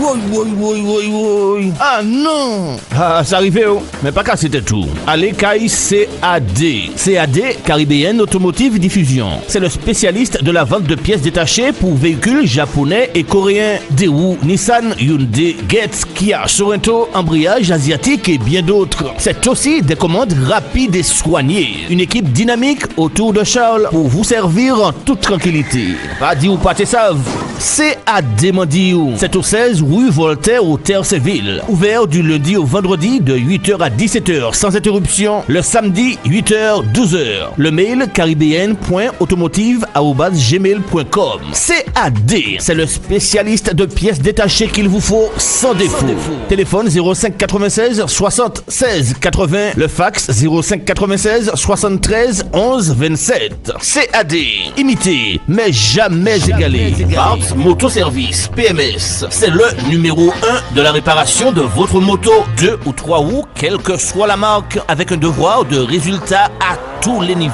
Oui. Ah non. Ah, ça arrive, oh. Mais pas qu'à c'était tout. Allez, Kai CAD. CAD, Caribbean Automotive Diffusion. C'est le spécialiste de la vente de pièces détachées pour véhicules japonais et coréens. Daewoo, Nissan, Hyundai, Getz, Kia, Sorento, embrayage asiatique et bien d'autres. C'est aussi des commandes rapides et soignées. Une équipe dynamique autour de Charles pour vous servir en toute tranquillité. Pas dit ou pas te savent. CAD Mandiou. C'est au 16 rue Voltaire au Terre-Séville. Ouvert du lundi au vendredi de 8h à 17h sans interruption. Le samedi 8h 12h. Le mail caribbean.automotive@gmail.com. CAD, c'est le spécialiste de pièces détachées qu'il vous faut sans défaut. Téléphone 05 96 60 16 80. Le fax 05 96 73 11 27. CAD, imité mais jamais égalé. Parts Motoservice PMS, c'est le numéro 1 de la réparation de votre moto, 2 ou 3 roues, quelle que soit la marque, avec un devoir de résultat à tous les niveaux.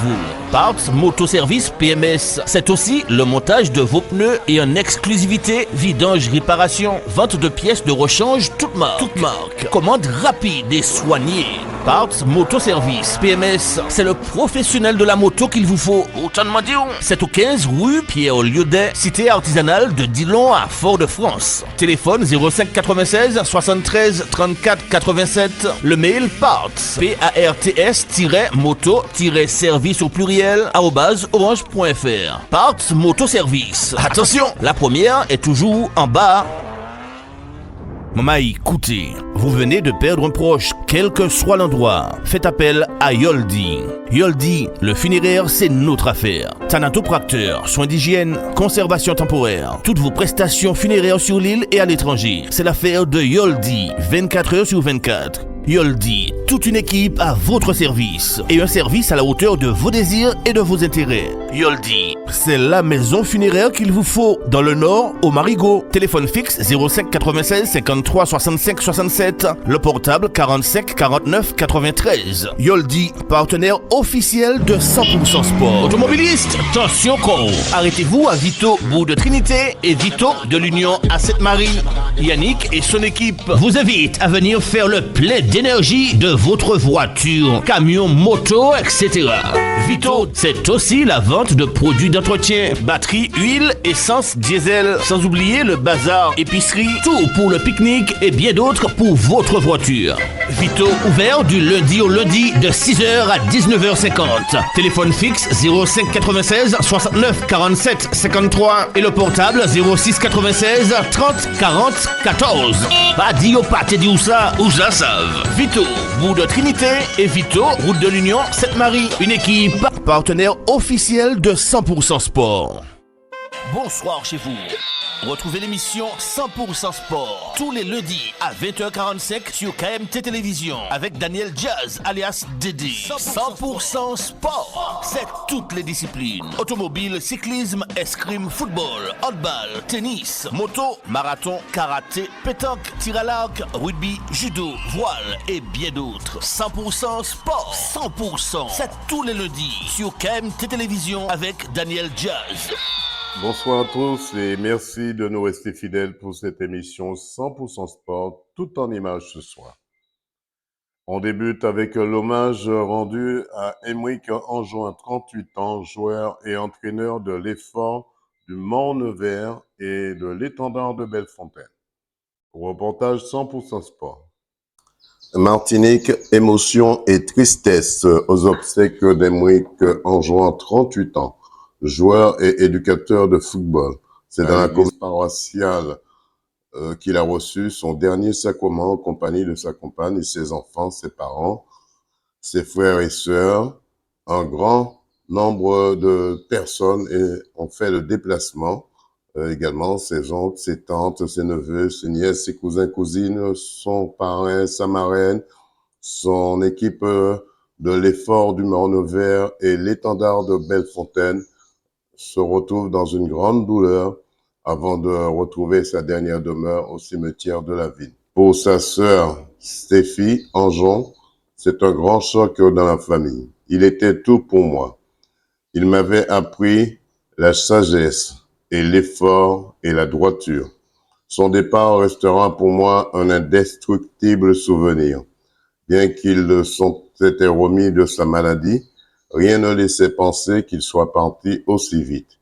Parts Motoservice PMS, c'est aussi le montage de vos pneus et en exclusivité vidange réparation, vente de pièces de rechange toute marque, commande rapide et soignée. Parts Motoservice PMS, c'est le professionnel de la moto qu'il vous faut. Autant de dire, c'est au 15 rue Pierre-Liaudet, cité artisanale de Dillon à Fort-de-France. Téléphone 05 96 73 34 87. Le mail parts parts-moto-service au pluriel @orange.fr. Parts Motoservice. Attention, la première est toujours en bas. Maman, écoutez, vous venez de perdre un proche, quel que soit l'endroit. Faites appel à Yoldi. Yoldi, le funéraire, c'est notre affaire. Thanatopracteur, soins d'hygiène, conservation temporaire. Toutes vos prestations funéraires sur l'île et à l'étranger. C'est l'affaire de Yoldi, 24 heures sur 24. Yoldi, toute une équipe à votre service et un service à la hauteur de vos désirs et de vos intérêts. Yoldi, c'est la maison funéraire qu'il vous faut dans le Nord au Marigot. Téléphone fixe 05 96 53 65 67, le portable 45 49 93. Yoldi, partenaire officiel de 100% Sport. Automobiliste, attention con. Arrêtez-vous à Vito, bout de Trinité et Vito de l'Union à Sainte-Marie. Yannick et son équipe vous invitent à venir faire le plein d'énergie de votre voiture, camion, moto, etc. Vito, c'est aussi la vente de produits d'entretien, batterie, huile, essence, diesel, sans oublier le bazar, épicerie, tout pour le pique-nique et bien d'autres pour votre voiture. Vito, ouvert du lundi au lundi de 6h à 19h50. Téléphone fixe 05 96 69 47 53 et le portable 06 96 30 40 14. Pas dit au pâté dit où ça savent. Vito, bout de Trinité et Vito, route de l'Union, Sainte-Marie. Une équipe partenaire officielle de 100% Sport. Bonsoir chez vous. Retrouvez l'émission 100% Sport tous les lundis à 20h45 sur KMT Télévision avec Daniel Jazz alias Dédé. 100% Sport, c'est toutes les disciplines. Automobile, cyclisme, escrime, football, handball, tennis, moto, marathon, karaté, pétanque, tir à l'arc, rugby, judo, voile et bien d'autres. 100% Sport, 100%, c'est tous les lundis sur KMT Télévision avec Daniel Jazz. Bonsoir à tous et merci de nous rester fidèles pour cette émission 100% Sport, tout en images ce soir. On débute avec l'hommage rendu à Aymeric Anjoin, 38 ans, joueur et entraîneur de l'Effort du Mont-Nevers et de l'Étendard de Bellefontaine. Reportage 100% Sport. Martinique, émotion et tristesse aux obsèques d'Aymeric Anjoin, 38 ans. Joueur et éducateur de football. C'est dans la commune paroissiale qu'il a reçu son dernier sacrement en compagnie de sa compagne et ses enfants, ses parents, ses frères et sœurs. Un grand nombre de personnes ont fait le déplacement. Également ses oncles, ses tantes, ses neveux, ses nièces, ses cousins, cousines, son parrain, sa marraine, son équipe de l'Effort du Mont-Nevers et l'Étendard de Bellefontaine se retrouve dans une grande douleur avant de retrouver sa dernière demeure au cimetière de la ville. Pour sa sœur Stéphie Anjon, c'est un grand choc dans la famille. Il était tout pour moi. Il m'avait appris la sagesse et l'effort et la droiture. Son départ restera pour moi un indestructible souvenir. Bien qu'il s'était remis de sa maladie, rien ne laissait penser qu'il soit parti aussi vite.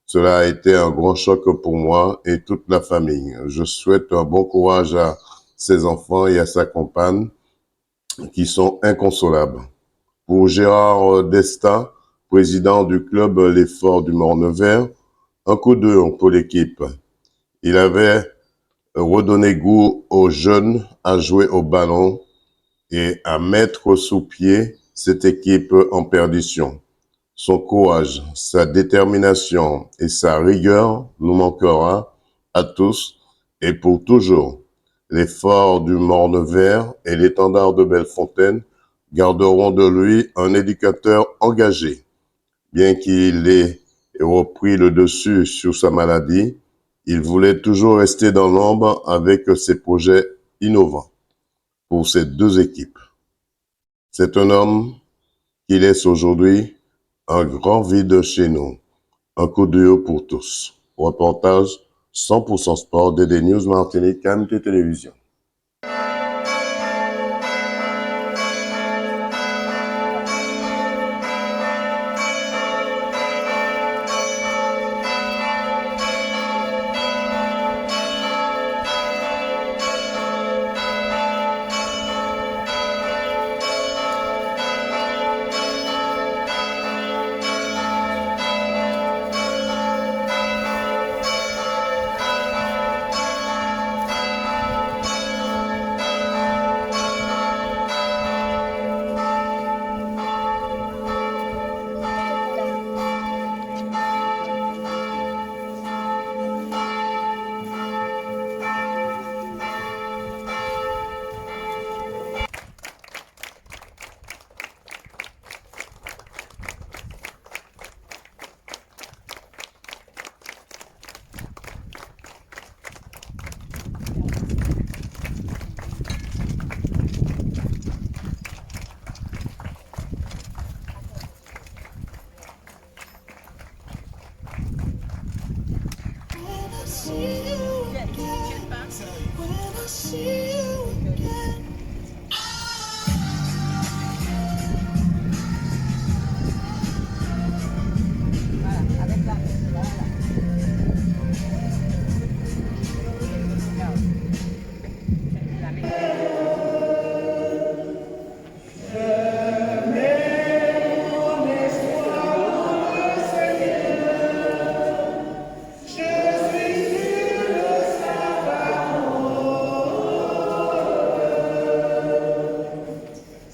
Cela a été un grand choc pour moi et toute la famille. Je souhaite un bon courage à ses enfants et à sa compagne qui sont inconsolables. Pour Gérard Desta, président du club Les Forts du Morne-Vert, un coup dur pour l'équipe. Il avait redonné goût aux jeunes à jouer au ballon et à mettre sous pied cette équipe en perdition. Son courage, sa détermination et sa rigueur nous manquera à tous et pour toujours. Les Forts du Morne-Vert et l'étendard de Bellefontaine garderont de lui un éducateur engagé. Bien qu'il ait repris le dessus sur sa maladie, il voulait toujours rester dans l'ombre avec ses projets innovants pour ces deux équipes. C'est un homme qui laisse aujourd'hui un grand vide chez nous. Un coup dur pour tous. Reportage 100% Sport, DD News Martinique, KMT Télévision.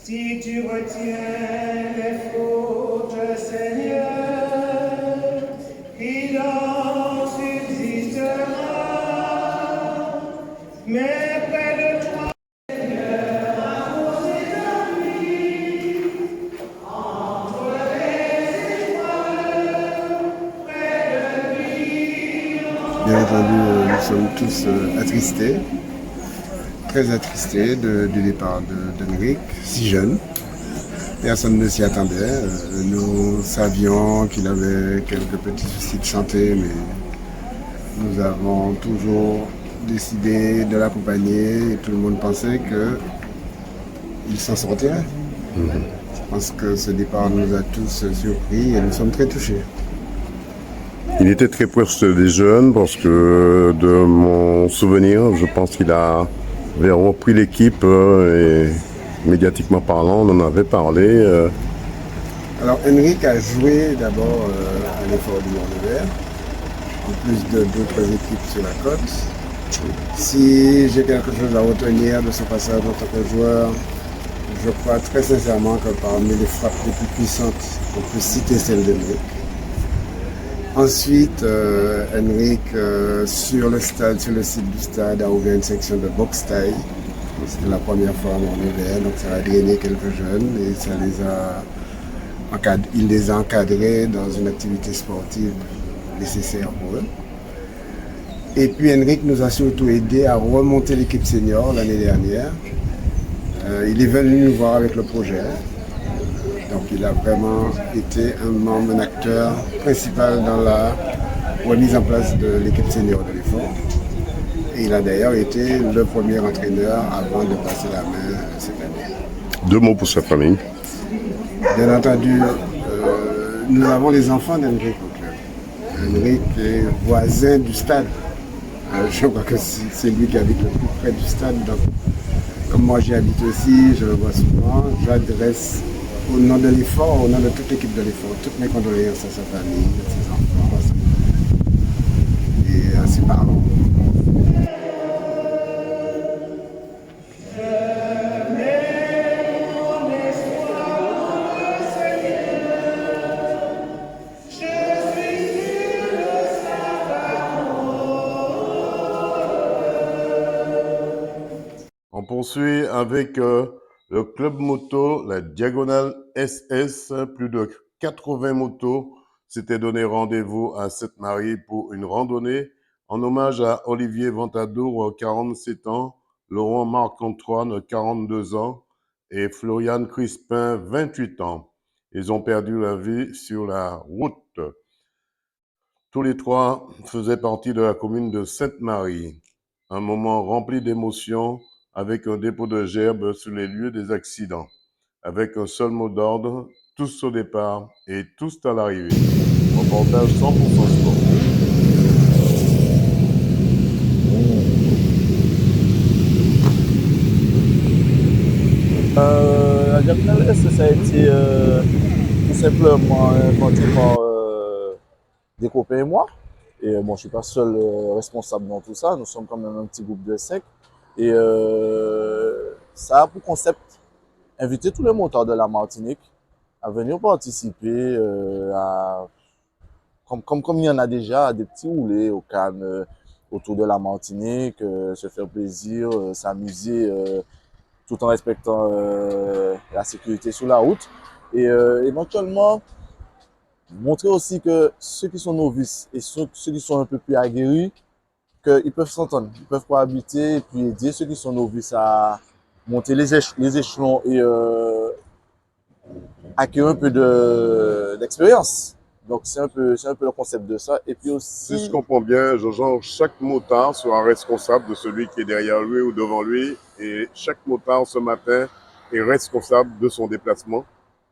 Si tu retiens les fautes, Seigneur, il en subsistera. Mais près de toi, Seigneur, apposez la nuit, entre les étoiles, près de lui. Bien entendu, nous sommes tous attristés, très attristés du départ d'Henrik, si jeune. Personne ne s'y attendait. Nous savions qu'il avait quelques petits soucis de santé, mais nous avons toujours décidé de l'accompagner et tout le monde pensait qu'il s'en sortirait. Je pense que ce départ nous a tous surpris et nous sommes très touchés. Il était très proche des jeunes parce que de mon souvenir, je pense qu'il avait repris l'équipe et médiatiquement parlant, on en avait parlé. Alors Henrik a joué d'abord à l'effort du Morne-Vert, en plus d'autres équipes sur la côte. Si j'ai quelque chose à retenir de ce passage en tant que joueur, je crois très sincèrement que parmi les frappes les plus puissantes, on peut citer celle d'Henrik. Ensuite, Henrik, sur le site du stade, a ouvert une section de boxe taille. C'était la première fois à Morne-Vert, donc ça a drainé quelques jeunes et il les a encadrés dans une activité sportive nécessaire pour eux. Et puis Henrik nous a surtout aidé à remonter l'équipe senior l'année dernière. Il est venu nous voir avec le projet. Donc il a vraiment été un membre, un acteur principal dans la remise en place de l'équipe senior de l'effort. Et il a d'ailleurs été le premier entraîneur avant de passer la main cette année. 2 mots pour sa famille. Bien entendu, nous avons les enfants d'Henrik au club. Henrik est voisin du stade. Je crois que c'est lui qui habite le plus près du stade. Donc, comme moi j'y habite aussi, je le vois souvent, j'adresse au nom de l'effort, au nom de toute l'équipe de l'effort, toutes mes condoléances à sa famille, à ses enfants, à sa mère et à ses parents. On poursuit avec le club moto, la Diagonale SS. Plus de 80 motos s'étaient donné rendez-vous à Sainte-Marie pour une randonnée en hommage à Olivier Ventadour, 47 ans, Laurent Marc-Antoine, 42 ans, et Florian Crispin, 28 ans. Ils ont perdu la vie sur la route. Tous les trois faisaient partie de la commune de Sainte-Marie. Un moment rempli d'émotions avec un dépôt de gerbes sur les lieux des accidents. Avec un seul mot d'ordre, tous au départ et tous à l'arrivée. Reportage 100% sport. La Diagonale S, ça a été tout simplement inventé par des copains et moi. Et bon, je ne suis pas seul responsable dans tout ça. Nous sommes quand même un petit groupe de 5. Et ça a pour concept inviter tous les motards de la Martinique à venir participer comme il y en a déjà, à des petits roulés au Cannes autour de la Martinique, se faire plaisir, s'amuser tout en respectant la sécurité sur la route. Et éventuellement, montrer aussi que ceux qui sont novices et ceux qui sont un peu plus aguerris, qu'ils peuvent s'entendre, ils peuvent cohabiter et puis aider ceux qui sont novices à monter les échelons et acquérir un peu d'expérience. Donc c'est un peu le concept de ça. Et puis aussi, Si je comprends bien, Jean-Jean, chaque motard sera responsable de celui qui est derrière lui ou devant lui. Et chaque motard ce matin est responsable de son déplacement.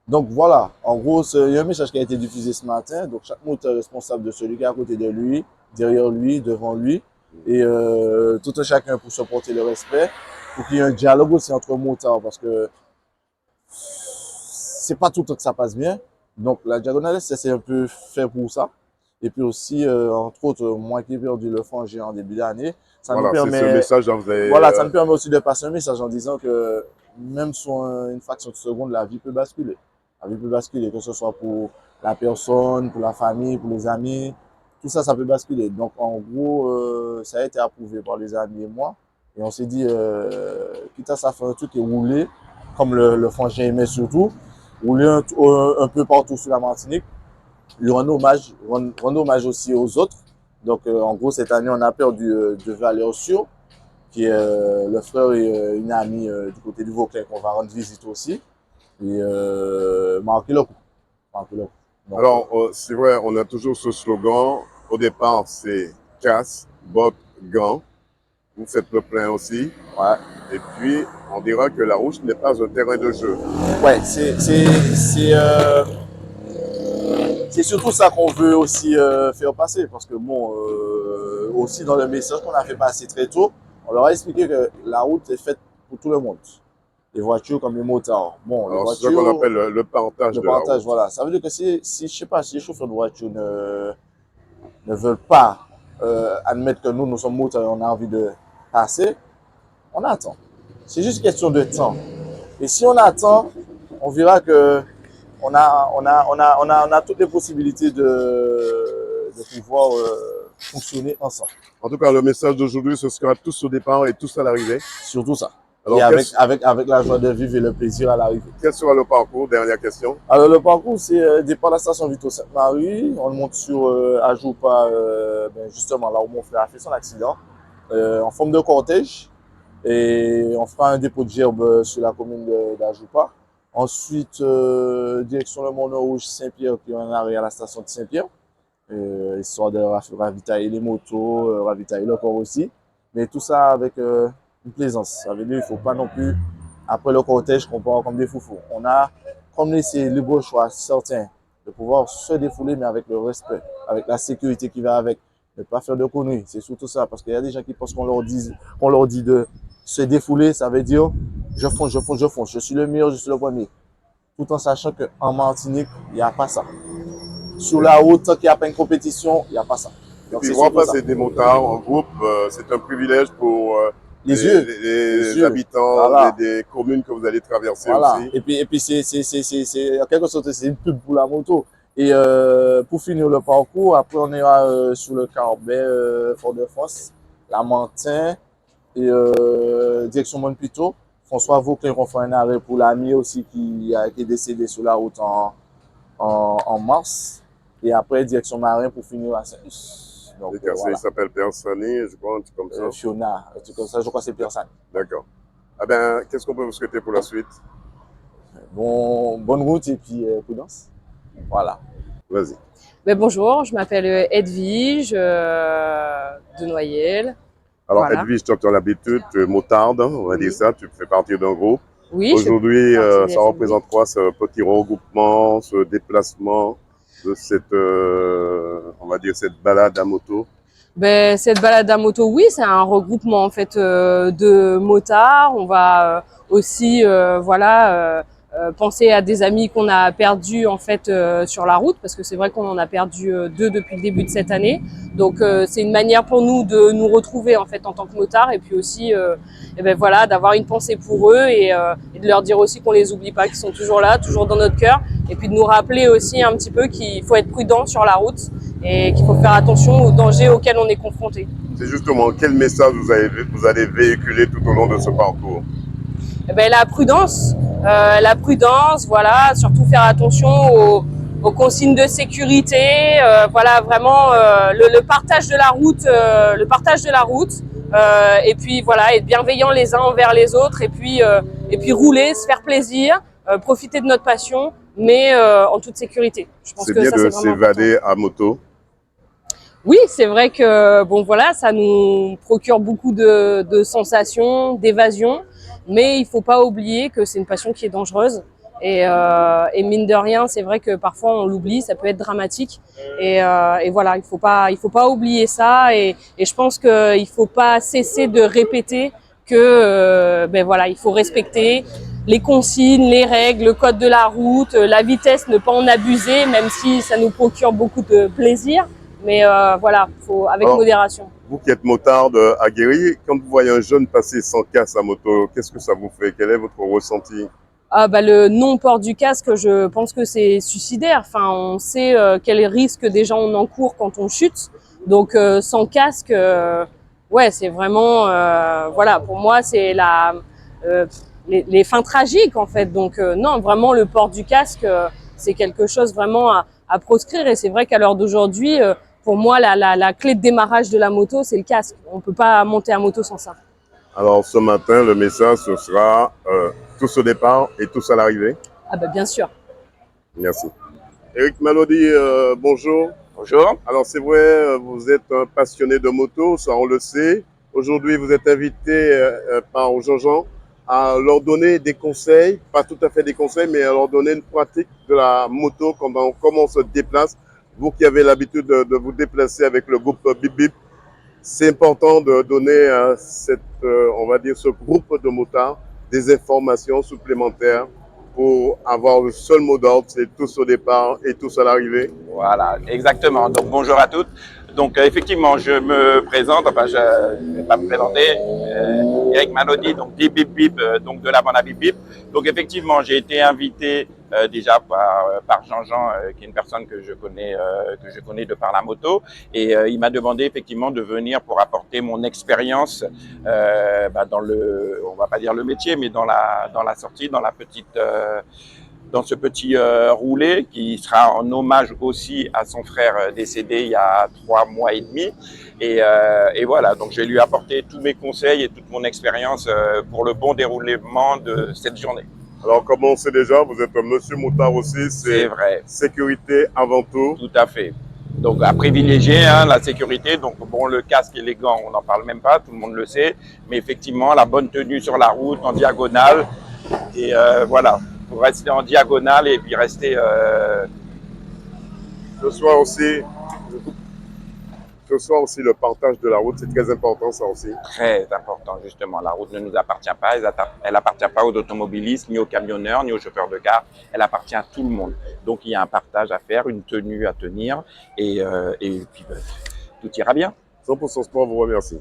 donc voilà, en gros, il y a un message qui a été diffusé ce matin. Donc chaque moteur est responsable de celui qui est à côté de lui, derrière lui, devant lui. Et tout un chacun pour se porter le respect, pour qu'il y ait un dialogue aussi entre motards, parce que c'est pas tout le temps que ça passe bien. Donc la diagonale, c'est un peu fait pour ça. Et puis aussi, entre autres, moi qui ai perdu le frangin en début d'année, ça Voilà, nous c'est ce permet, message dont vous avez, voilà, ça nous permet aussi de passer un message en disant que même sur une fraction de seconde, la vie peut basculer. La vie peut basculer, que ce soit pour la personne, pour la famille, pour les amis. Tout ça, ça peut basculer. Donc, en gros, ça a été approuvé par les amis et moi. Et on s'est dit, quitte à ça faire un truc et rouler, comme le frangin aimait surtout, rouler un peu partout sur la Martinique, lui rendre hommage aussi aux autres. Donc, en gros, cette année, on a perdu de Valère-Sur, qui est le frère et une amie du côté du Vauclin qu'on va rendre visite aussi. Et marquer le coup. Marquer le coup. Donc, Alors, c'est vrai, on a toujours ce slogan. Au départ, c'est casse, bottes, gants. Vous faites le plein aussi. ouais. Et puis, on dira que la route n'est pas un terrain de jeu. Ouais, c'est surtout ça qu'on veut aussi faire passer. Parce que bon, aussi dans le message qu'on a fait passer très tôt, on leur a expliqué que la route est faite pour tout le monde. Les voitures comme les motards. Bon, les Alors, c'est ça voitures, qu'on appelle le partage le de la partage, route. voilà. Ça veut dire que si je sais pas, si les chauffeurs de voiture ne veulent pas admettre que nous sommes motards et on a envie de passer, on attend. C'est juste question de temps. Et si on attend, on verra que on a toutes les possibilités de pouvoir fonctionner ensemble. En tout cas, le message d'aujourd'hui, ce sera tous au départ et tous à l'arrivée. Surtout ça. Alors, et avec la joie de vivre et le plaisir à l'arrivée. Quel sera le parcours? Dernière question. Alors le parcours, c'est départ de la station Vito Sainte-Marie. On monte sur Ajoupa, justement là où mon frère a fait son accident, en forme de cortège. Et on fera un dépôt de gerbe sur la commune d'Ajoupa. Ensuite, direction le Mont Rouge Saint-Pierre, qui est en arrêt à la station de Saint-Pierre. histoire de ravitailler les motos, ravitailler le corps aussi. Mais tout ça avec une plaisance. Ça veut dire qu'il ne faut pas non plus, après le cortège, qu'on part comme des foufous. On a comme laissé le libre choix certain de pouvoir se défouler, mais avec le respect, avec la sécurité qui va avec. Ne pas faire de conneries, c'est surtout ça. Parce qu'il y a des gens qui pensent qu'on leur dit de se défouler, ça veut dire je fonce, je fonce, je fonce. Je suis le meilleur, je suis le premier. Tout en sachant qu'en Martinique, il n'y a pas ça. Sur la route, tant qu'il n'y a pas une compétition, il n'y a pas ça. Et Donc, puis, c'est voir surtout ça. passer des motards en groupe, c'est un privilège pour Les yeux. les yeux. habitants Voilà. des communes que vous allez traverser Voilà. aussi. Et puis c'est en quelque sorte, c'est une pub pour la moto. Et pour finir le parcours, après on ira sur le Carbet, Fort-de-France, la Mantin et direction Montpito. François Vauclin, on fait un arrêt pour l'ami aussi qui est décédé sur la route en mars. Et après, direction Marin pour finir à Saint-Luce. Donc, Les quartiers, voilà. il s'appelle Persani, je crois, un truc comme ça. Fiona, un truc comme ça, je crois que c'est Pierre-San. D'accord. Ah ben, qu'est-ce qu'on peut vous souhaiter pour la suite? Bonne route et puis prudence. Voilà. Vas-y. Ben bonjour, je m'appelle Edwige de Noyelles. Alors, Voilà. Edwige, tu as l'habitude, tu es motarde, on va dire ça, tu fais partie d'un groupe. Oui, Aujourd'hui, partie des ça SMI. représente quoi, ce petit regroupement, ce déplacement de cette, on va dire, cette balade à moto? Ben, cette balade à moto, oui, c'est un regroupement en fait de motards. On va aussi penser à des amis qu'on a perdus en fait sur la route, parce que c'est vrai qu'on en a perdu 2 depuis le début de cette année. Donc c'est une manière pour nous de nous retrouver en fait en tant que motards, et puis aussi d'avoir une pensée pour eux et de leur dire aussi qu'on les oublie pas, qu'ils sont toujours là, toujours dans notre cœur, et puis de nous rappeler aussi un petit peu qu'il faut être prudent sur la route et qu'il faut faire attention aux dangers auxquels on est confronté. C'est justement quel message vous allez véhiculer tout au long de ce parcours? La prudence, voilà, surtout faire attention aux consignes de sécurité, voilà, vraiment le partage de la route, et puis voilà, être bienveillant les uns envers les autres, et puis rouler, se faire plaisir, profiter de notre passion, mais en toute sécurité. Je pense C'est que bien ça, de c'est vraiment s'évader à moto. Oui, c'est vrai que bon voilà, ça nous procure beaucoup de sensations, d'évasion, mais il faut pas oublier que c'est une passion qui est dangereuse, et mine de rien, c'est vrai que parfois on l'oublie, ça peut être dramatique, et voilà, il faut pas oublier ça, et je pense qu'il faut pas cesser de répéter que voilà, il faut respecter les consignes, les règles, le code de la route, la vitesse, ne pas en abuser, même si ça nous procure beaucoup de plaisir. Mais voilà, faut avec Alors, modération. Vous qui êtes motarde aguerri, quand vous voyez un jeune passer sans casque à moto, qu'est-ce que ça vous fait? Quel est votre ressenti? Le non-port du casque, je pense que c'est suicidaire. Enfin, on sait quels risques déjà on encourt quand on chute. Donc sans casque, ouais, c'est vraiment, voilà, pour moi c'est les fins tragiques en fait. Donc non, vraiment le port du casque, c'est quelque chose vraiment à proscrire. Et c'est vrai qu'à l'heure d'aujourd'hui, pour moi, la clé de démarrage de la moto, c'est le casque. On peut pas monter à moto sans ça. Alors ce matin, le message, ce sera tous au départ et tous à l'arrivée. Ah bien sûr. Merci. Eric Malody, bonjour. Bonjour. Alors c'est vrai, vous êtes un passionné de moto, ça on le sait. Aujourd'hui, vous êtes invité par Jean-Jean à leur donner des conseils, pas tout à fait des conseils, mais à leur donner une pratique de la moto, comment on se déplace. Vous qui avez l'habitude de vous déplacer avec le groupe Bip Bip, c'est important de donner à on va dire, ce groupe de motards des informations supplémentaires pour avoir le seul mot d'ordre, c'est tous au départ et tous à l'arrivée. Voilà, exactement. Donc bonjour à toutes. Donc effectivement, je me présente, enfin je ne vais pas me présenter, Eric Malody, donc Bip Bip Bip, donc de la bande à Bip Bip. Donc effectivement, j'ai été invité déjà par Jean-Jean, qui est une personne que je connais de par la moto, et il m'a demandé effectivement de venir pour apporter mon expérience dans on va pas dire le métier, mais dans la sortie, dans ce petit roulé qui sera en hommage aussi à son frère décédé il y a 3 mois et demi. Et voilà, donc je vais lui apporter tous mes conseils et toute mon expérience pour le bon déroulement de cette journée. Alors, comme on sait déjà, vous êtes un monsieur motard aussi, C'est vrai. Sécurité avant tout. Tout à fait. Donc à privilégier hein, la sécurité. Donc bon, le casque et les gants, on n'en parle même pas, tout le monde le sait. Mais effectivement, la bonne tenue sur la route, en diagonale. Et voilà, pour rester en diagonale et puis rester. Ce soir aussi, le partage de la route, c'est très important ça aussi. Très important, justement. La route ne nous appartient pas. Elle n'appartient pas aux automobilistes, ni aux camionneurs, ni aux chauffeurs de car. Elle appartient à tout le monde. Donc, il y a un partage à faire, une tenue à tenir. Et puis, tout ira bien. 100% Sport vous remercie.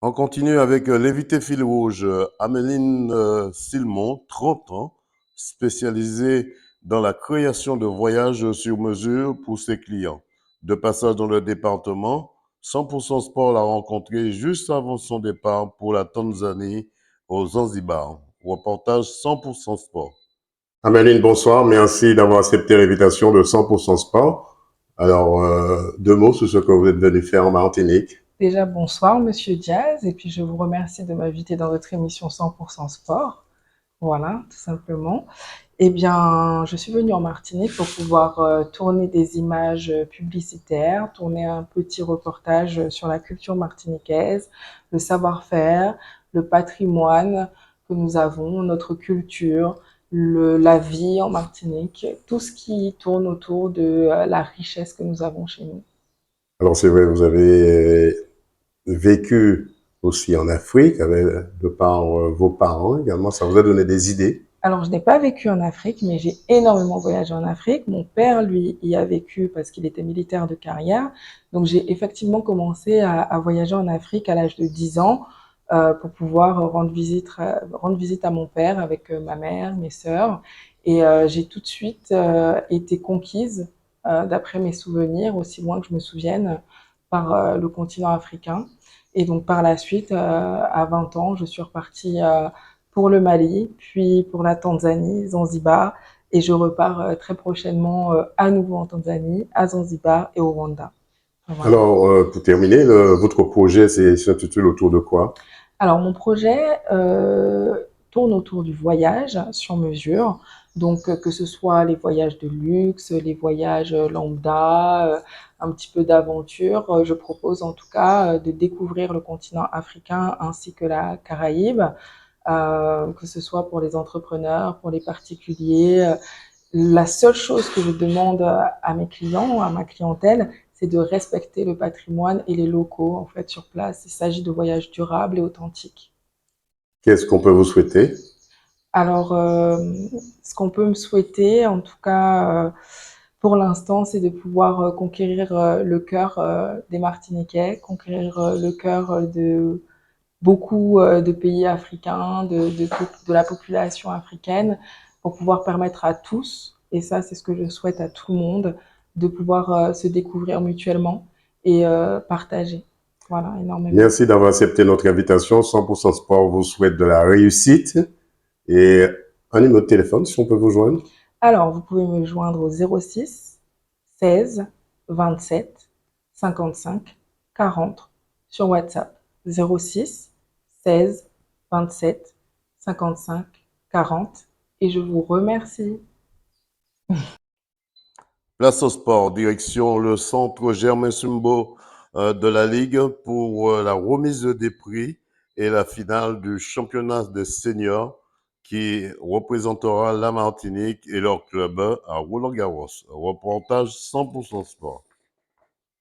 On continue avec l'invité fil rouge, Améline Silmon, 30 ans, spécialisée dans la création de voyages sur mesure pour ses clients. De passage dans le département, 100% Sport l'a rencontré juste avant son départ pour la Tanzanie, au Zanzibar. Reportage 100% Sport. Améline, bonsoir. Merci d'avoir accepté l'invitation de 100% Sport. Alors, 2 mots sur ce que vous êtes venu faire en Martinique. Déjà, bonsoir, Monsieur Diaz, et puis je vous remercie de m'inviter dans votre émission 100% Sport. Voilà, tout simplement. Eh bien, je suis venue en Martinique pour pouvoir tourner des images publicitaires, tourner un petit reportage sur la culture martiniquaise, le savoir-faire, le patrimoine que nous avons, notre culture, la vie en Martinique, tout ce qui tourne autour de la richesse que nous avons chez nous. Alors c'est vrai, vous avez vécu aussi en Afrique, de par vos parents également, ça vous a donné des idées? Alors, je n'ai pas vécu en Afrique, mais j'ai énormément voyagé en Afrique. Mon père, lui, y a vécu parce qu'il était militaire de carrière. Donc, j'ai effectivement commencé à voyager en Afrique à l'âge de 10 ans pour pouvoir rendre visite à mon père avec ma mère, mes sœurs. Et j'ai tout de suite été conquise, d'après mes souvenirs, aussi loin que je me souvienne, par le continent africain. Et donc, par la suite, à 20 ans, je suis repartie pour le Mali, puis pour la Tanzanie, Zanzibar, et je repars très prochainement à nouveau en Tanzanie, à Zanzibar et au Rwanda. Voilà. Alors, pour terminer, votre projet s'intitule autour de quoi? Alors, mon projet tourne autour du voyage sur mesure, donc que ce soit les voyages de luxe, les voyages lambda, un petit peu d'aventure. Je propose en tout cas de découvrir le continent africain ainsi que la Caraïbe, que ce soit pour les entrepreneurs, pour les particuliers. La seule chose que je demande à mes clients, à ma clientèle, c'est de respecter le patrimoine et les locaux en fait sur place. Il s'agit de voyages durables et authentiques. Qu'est-ce qu'on peut vous souhaiter? Alors, ce qu'on peut me souhaiter, en tout cas pour l'instant, c'est de pouvoir conquérir le cœur des Martiniquais, conquérir le cœur de beaucoup de pays africains, de la population africaine, pour pouvoir permettre à tous, et ça c'est ce que je souhaite à tout le monde, de pouvoir se découvrir mutuellement et partager. Voilà, énormément. Merci d'avoir accepté notre invitation. 100% Sport vous souhaite de la réussite. Et un numéro de téléphone, si on peut vous joindre. Alors, vous pouvez me joindre au 06 16 27 55 40 sur WhatsApp. 06 16 27 55 40 et je vous remercie. Place au sport, direction le centre Germain Sumbo de la Ligue pour la remise des prix et la finale du championnat des seniors qui représentera la Martinique et leur club à Roland-Garros. Reportage 100% sport.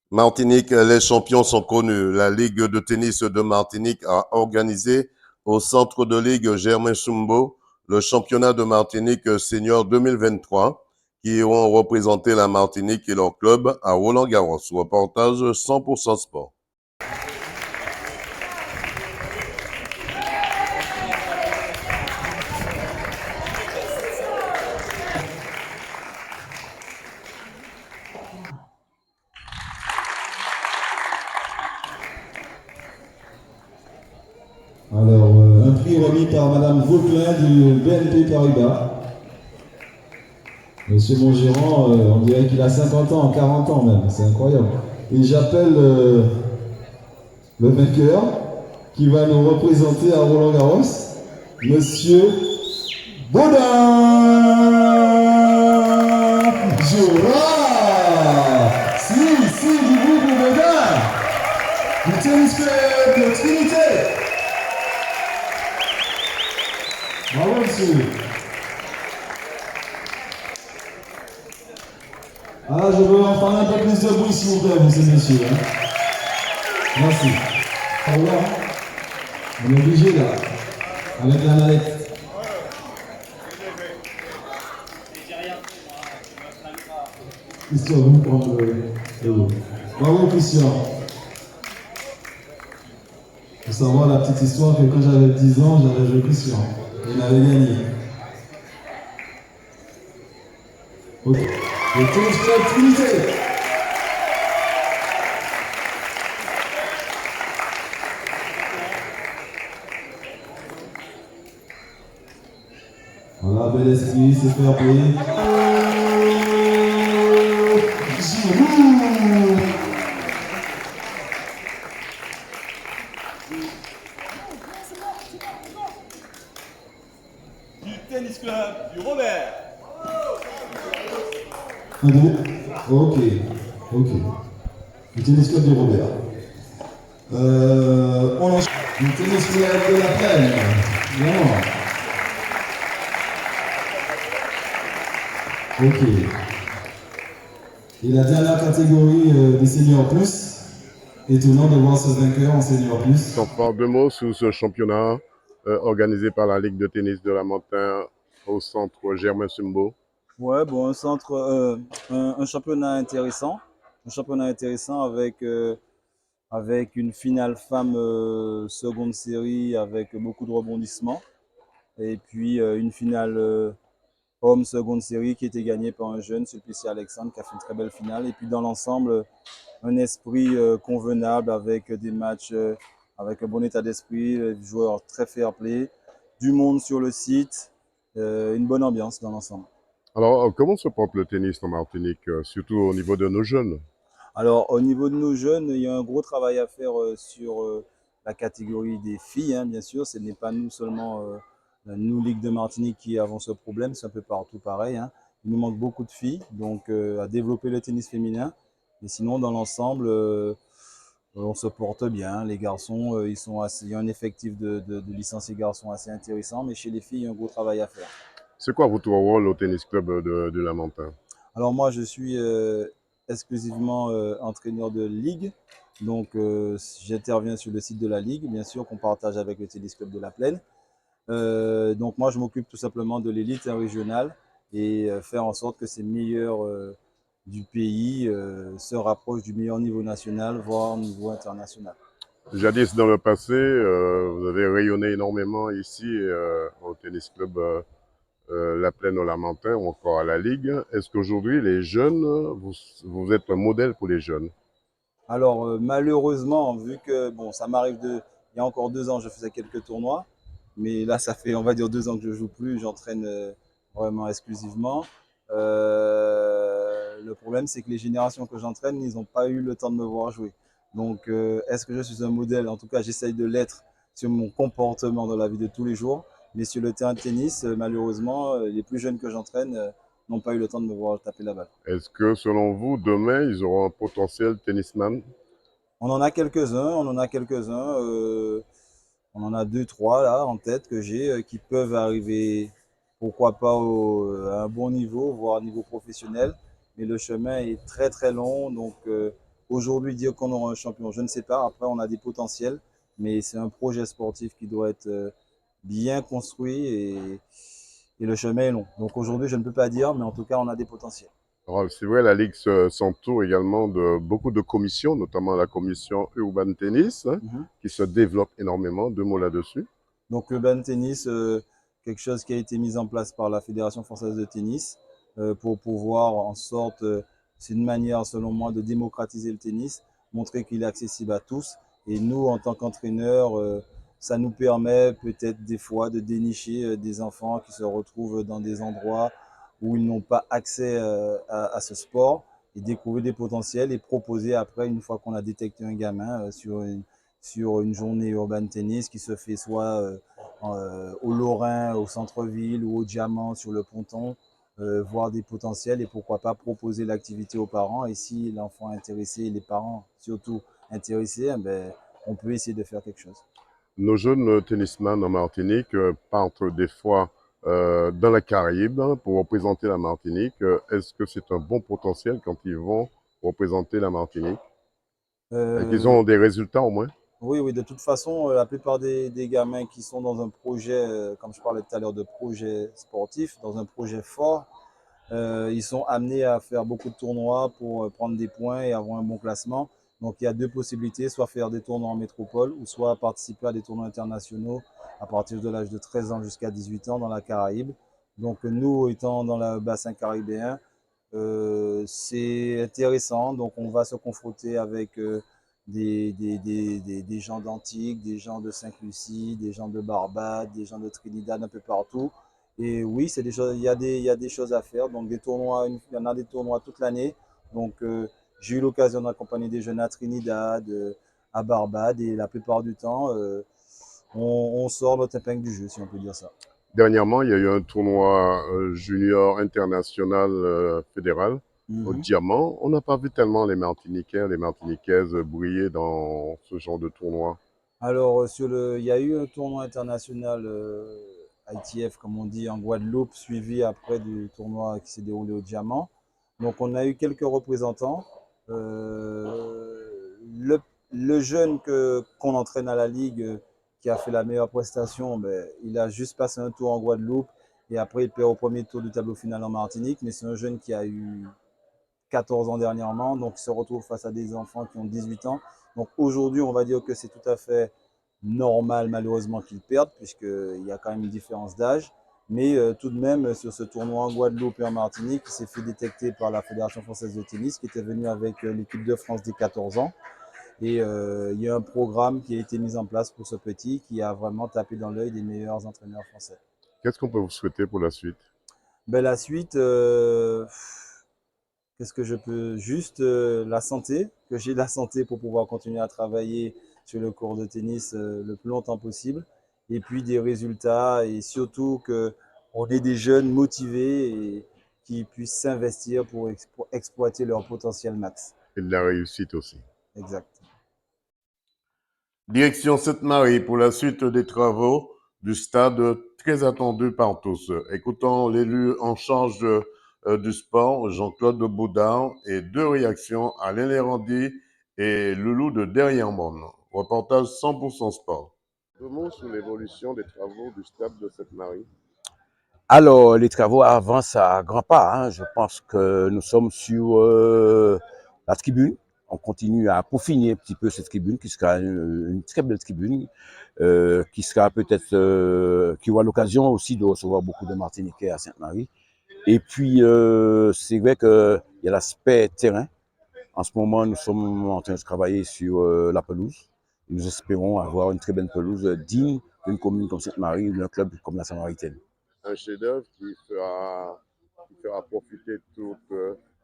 Martinique, les champions sont connus. La Ligue de tennis de Martinique a organisé au centre de ligue Germain Sumbo le championnat de Martinique senior 2023 qui iront représenter la Martinique et leur club à Roland-Garros. Reportage 100% sport. Alors, un prix remis par Madame Vauclin du BNP Paribas. Monsieur mon gérant, on dirait qu'il a 50 ans, 40 ans même, c'est incroyable. Et j'appelle le vainqueur qui va nous représenter à Roland-Garros, Monsieur Baudin Gérard. Si, du groupe Baudin, du tennis club de Trinité. Bravo, monsieur. Ah, je veux entendre un peu plus de bruit, s'il vous plaît, monsieur, messieurs. Hein. Merci. Au revoir. On est obligé, là, avec la mallette. Christian, vous prendre le lot. Bravo, Christian. Il faut savoir la petite histoire que quand j'avais 10 ans, j'avais joué Christian. Et il avait gagné. Ok. Le tennis club Trinité. Voilà, bel esprit, c'est fair play. Giroud. Du tennis club du Robert. Un, deux. Ok. Le tennis club du Robert. On enchaîne. Le tennis club de la Plaine. Vraiment. Ok. Et la dernière catégorie des seniors plus. Étonnant de voir ce vainqueur en senior plus. On parle deux mots sur ce championnat organisé par la Ligue de tennis de la Montagne au centre Germain Sumbo. Ouais, bon, un championnat intéressant. Un championnat intéressant avec une finale femme seconde série avec beaucoup de rebondissements. Et puis une finale homme seconde série qui était gagnée par un jeune, Sulpici Alexandre, qui a fait une très belle finale. Et puis dans l'ensemble, un esprit convenable avec des matchs avec un bon état d'esprit, des joueurs très fair play, du monde sur le site, une bonne ambiance dans l'ensemble. Alors, comment se porte le tennis en Martinique, surtout au niveau de nos jeunes? Alors, au niveau de nos jeunes, il y a un gros travail à faire sur la catégorie des filles, hein, bien sûr. Ce n'est pas nous seulement, nous, Ligue de Martinique, qui avons ce problème. C'est un peu partout pareil. Hein. Il nous manque beaucoup de filles, donc à développer le tennis féminin. Mais sinon, dans l'ensemble, on se porte bien. Les garçons, il y a un effectif de licenciés garçons assez intéressant. Mais chez les filles, il y a un gros travail à faire. C'est quoi votre rôle au tennis club de la Montagne? Alors moi, je suis exclusivement entraîneur de ligue. Donc j'interviens sur le site de la ligue, bien sûr, qu'on partage avec le tennis club de la Plaine. Donc moi, je m'occupe tout simplement de l'élite régionale et faire en sorte que ces meilleurs du pays se rapprochent du meilleur niveau national, voire au niveau international. Jadis, dans le passé, vous avez rayonné énormément ici au tennis club La Plaine au Lamentin ou encore à la Ligue. Est-ce qu'aujourd'hui, les jeunes, vous êtes un modèle pour les jeunes? Alors, malheureusement, vu que bon, ça m'arrive de. Il y a encore 2 ans, je faisais quelques tournois, mais là, ça fait, on va dire, 2 ans que je joue plus. J'entraîne vraiment exclusivement. Le problème, c'est que les générations que j'entraîne, ils n'ont pas eu le temps de me voir jouer. Donc, est-ce que je suis un modèle? En tout cas, j'essaye de l'être sur mon comportement dans la vie de tous les jours. Mais sur le terrain de tennis, malheureusement, les plus jeunes que j'entraîne n'ont pas eu le temps de me voir taper la balle. Est-ce que, selon vous, demain, ils auront un potentiel tennisman? On en a quelques-uns, on en a 2, 3 là en tête que j'ai qui peuvent arriver, pourquoi pas à un bon niveau, voire à un niveau professionnel. Mais le chemin est très très long, donc aujourd'hui dire qu'on aura un champion, je ne sais pas. Après, on a des potentiels, mais c'est un projet sportif qui doit être bien construit et le chemin est long. Donc aujourd'hui, je ne peux pas dire, mais en tout cas, on a des potentiels. Alors, c'est vrai, la Ligue s'entoure également de beaucoup de commissions, notamment la commission Urban Tennis, hein, qui se développe énormément. 2 mots là-dessus. Donc Urban Tennis, quelque chose qui a été mis en place par la Fédération française de tennis pour pouvoir en sorte, c'est une manière selon moi de démocratiser le tennis, montrer qu'il est accessible à tous. Et nous, en tant qu'entraîneurs, ça nous permet peut-être des fois de dénicher des enfants qui se retrouvent dans des endroits où ils n'ont pas accès à ce sport et découvrir des potentiels et proposer après, une fois qu'on a détecté un gamin sur une journée urban tennis qui se fait soit au Lorrain, au centre-ville ou au Diamant sur le ponton, voir des potentiels et pourquoi pas proposer l'activité aux parents. Et si l'enfant est intéressé, les parents surtout intéressés, eh ben, on peut essayer de faire quelque chose. Nos jeunes tennisman en Martinique partent des fois dans la Caraïbe pour représenter la Martinique. Est-ce que c'est un bon potentiel quand ils vont représenter la Martinique? Et qu'ils ont des résultats au moins? Oui, oui, de toute façon, la plupart des gamins qui sont dans un projet, comme je parlais tout à l'heure de projet sportif, dans un projet fort, ils sont amenés à faire beaucoup de tournois pour prendre des points et avoir un bon classement. Donc il y a 2 possibilités, soit faire des tournois en métropole ou soit participer à des tournois internationaux à partir de l'âge de 13 ans jusqu'à 18 ans dans la Caraïbe. Donc nous, étant dans le bassin caribéen, c'est intéressant. Donc on va se confronter avec des gens d'Antigua, des gens de Sainte-Lucie, des gens de Barbade, des gens de Trinidad, un peu partout. Et oui, c'est des choses, il y a des choses à faire. Donc des tournois, il y en a des tournois toute l'année. Donc j'ai eu l'occasion d'accompagner des jeunes à Trinidad, à Barbade, et la plupart du temps, on sort notre épingle du jeu, si on peut dire ça. Dernièrement, il y a eu un tournoi junior international fédéral au Diamant. On n'a pas vu tellement les Martiniquais, les Martiniquaises briller dans ce genre de tournoi. Alors, il y a eu un tournoi international ITF, comme on dit, en Guadeloupe, suivi après du tournoi qui s'est déroulé au Diamant. Donc, on a eu quelques représentants. Le jeune qu'on entraîne à la Ligue, qui a fait la meilleure prestation, ben, il a juste passé un tour en Guadeloupe et après, il perd au premier tour du tableau final en Martinique. Mais c'est un jeune qui a eu 14 ans dernièrement, donc il se retrouve face à des enfants qui ont 18 ans. Donc aujourd'hui, on va dire que c'est tout à fait normal, malheureusement, qu'ils perdent, puisqu'il y a quand même une différence d'âge. Mais tout de même, sur ce tournoi en Guadeloupe et en Martinique, il s'est fait détecter par la Fédération française de tennis, qui était venue avec l'équipe de France des 14 ans. Et il y a un programme qui a été mis en place pour ce petit, qui a vraiment tapé dans l'œil des meilleurs entraîneurs français. Qu'est-ce qu'on peut vous souhaiter pour la suite? Ben, la suite, qu'est-ce que je peux? Juste la santé, que j'ai la santé pour pouvoir continuer à travailler sur le court de tennis le plus longtemps possible. Et puis des résultats et surtout qu'on ait des jeunes motivés et qui puissent s'investir pour exploiter leur potentiel max. Et de la réussite aussi. Exact. Direction Sainte-Marie pour la suite des travaux du stade très attendu par tous. Écoutons l'élu en charge du sport, Jean-Claude Boudard, et 2 réactions, Alain Lérandi et Loulou de Derrière-Bonne. Reportage 100% sport. 2 mots sur l'évolution des travaux du stade de Sainte-Marie. Alors, les travaux avancent à grands pas, hein. Je pense que nous sommes sur la tribune. On continue à peaufiner un petit peu cette tribune, qui sera une très belle tribune, qui sera peut-être, qui aura l'occasion aussi de recevoir beaucoup de Martiniquais à Sainte-Marie. Et puis, c'est vrai qu'il y a l'aspect terrain. En ce moment, nous sommes en train de travailler sur la pelouse. Nous espérons avoir une très belle pelouse digne d'une commune comme Sainte-Marie ou d'un club comme la Samaritaine. Un chef-d'œuvre qui fera profiter tout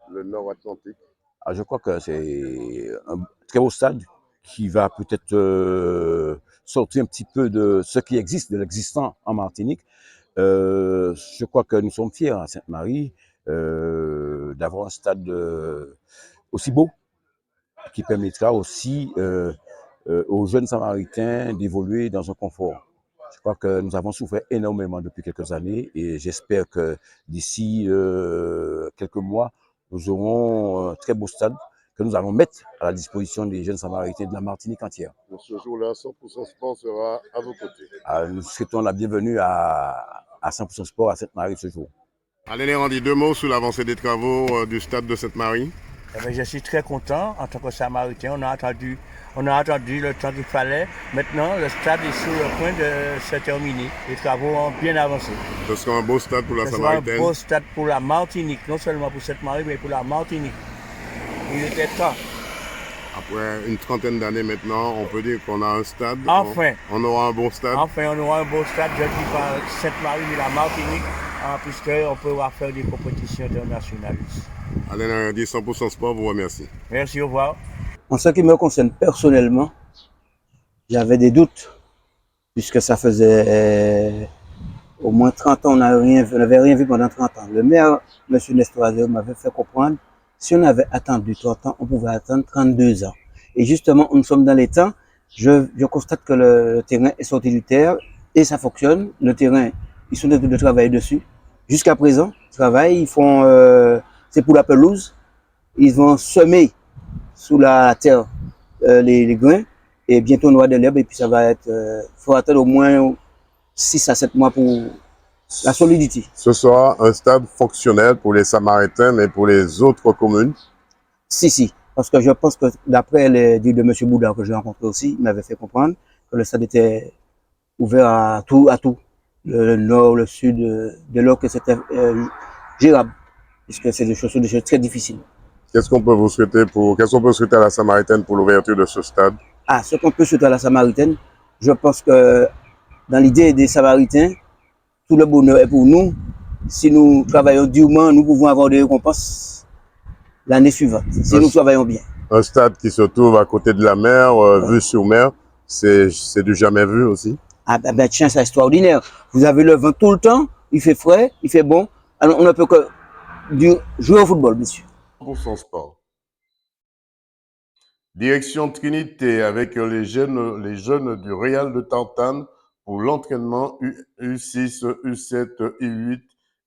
le nord Atlantique. Ah, je crois que c'est un très beau stade qui va peut-être sortir un petit peu de ce qui existe, de l'existant en Martinique. Je crois que nous sommes fiers à Sainte-Marie d'avoir un stade aussi beau qui permettra aussi aux jeunes Samaritains d'évoluer dans un confort. Je crois que nous avons souffert énormément depuis quelques années et j'espère que d'ici quelques mois, nous aurons un très beau stade que nous allons mettre à la disposition des jeunes Samaritains de la Martinique entière. Pour ce jour-là, 100% Sport sera à vos côtés. Nous souhaitons la bienvenue à 100% Sport à Sainte-Marie ce jour. Allez, Nérandi, 2 mots sur l'avancée des travaux du stade de Sainte-Marie. Eh bien, je suis très content en tant que Samaritain. On a attendu le temps qu'il fallait. Maintenant, le stade est sur le point de se terminer. Les travaux ont bien avancé. Ce sera un beau stade pour la Samaritaine. Ce sera un beau stade pour la Martinique, non seulement pour Sainte-Marie, mais pour la Martinique. Il était temps. Après une trentaine d'années maintenant, on peut dire qu'on a un stade. Enfin. On aura un bon stade. Enfin, on aura un beau stade, je dis pas Sainte-Marie, mais la Martinique, puisqu'on pourra faire des compétitions internationales. Alain Nérandi, 100% Sport vous remercie. Merci, au revoir. En ce qui me concerne personnellement, j'avais des doutes, puisque ça faisait au moins 30 ans, on n'avait rien vu pendant 30 ans. Le maire, M. Nestor Azéo, m'avait fait comprendre, si on avait attendu 30 ans, on pouvait attendre 32 ans. Et justement, nous sommes dans les temps, je constate que le terrain est sorti du terre et ça fonctionne. Le terrain, ils sont en train de travailler dessus. Jusqu'à présent, ils travaillent, ils font, c'est pour la pelouse, ils vont semer sous la terre les grains et bientôt on aura de l'herbe et puis ça va être, faut attendre au moins 6 à 7 mois pour la solidité. Ce sera un stade fonctionnel pour les Samaritains et pour les autres communes. Si, parce que je pense que d'après les dires de M. Bouddha que j'ai rencontré aussi, il m'avait fait comprendre que le stade était ouvert à tout, le nord, le sud, dès lors que c'était gérable, puisque c'est des choses très difficiles. Qu'est-ce qu'on peut souhaiter à la Samaritaine pour l'ouverture de ce stade? Ce qu'on peut souhaiter à la Samaritaine, je pense que dans l'idée des Samaritains, tout le bonheur est pour nous. Si nous travaillons durement, nous pouvons avoir des récompenses l'année suivante, si nous travaillons bien. Un stade qui se trouve à côté de la mer, vue sur mer, c'est du jamais vu aussi. Tiens, c'est extraordinaire. Vous avez le vent tout le temps, il fait frais, il fait bon. Alors on ne peut que jouer au football, monsieur. Pour son sport. Direction Trinité avec les jeunes du Real de Tantane pour l'entraînement U6, U7, U8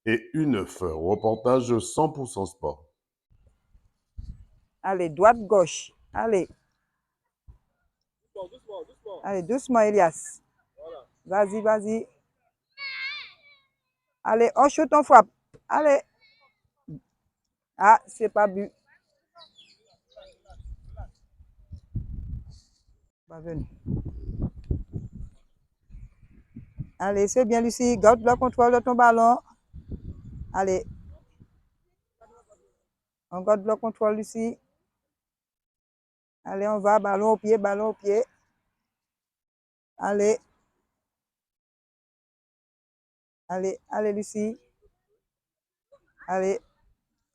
et U9. Reportage 100% Sport. Allez, droite, gauche. Allez. Allez, doucement, Elias. Vas-y. Allez, on shoot, on frappe. Allez. C'est pas but. Pas venu. Allez, c'est bien, Lucie. Garde le contrôle de ton ballon. Allez. On garde le contrôle, Lucie. Allez, on va. Ballon au pied. Allez. Allez, Lucie. Allez.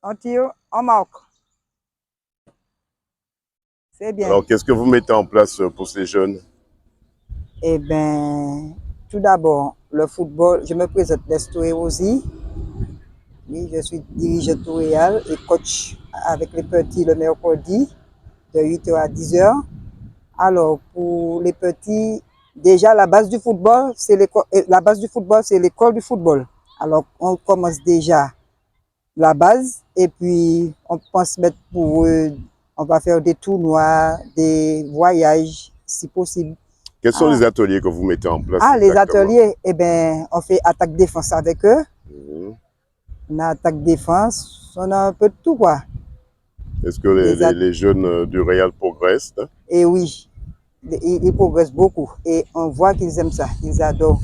On tire, on marque. C'est bien. Alors, qu'est-ce que vous mettez en place pour ces jeunes? Eh bien, tout d'abord, le football, je me présente Nestor Rosy. Oui, je suis dirigeante Real et coach avec les petits le mercredi de 8h à 10h. Alors, pour les petits, déjà la base du football, c'est l'école du football. Alors, on commence déjà la base et puis on pense mettre pour eux, on va faire des tournois, des voyages si possible. Quels sont les ateliers que vous mettez en place? Les ateliers, eh bien, on fait attaque-défense avec eux. On a attaque-défense, on a un peu de tout, quoi. Est-ce que les jeunes du Real progressent? Et oui, ils progressent beaucoup et on voit qu'ils aiment ça, ils adorent.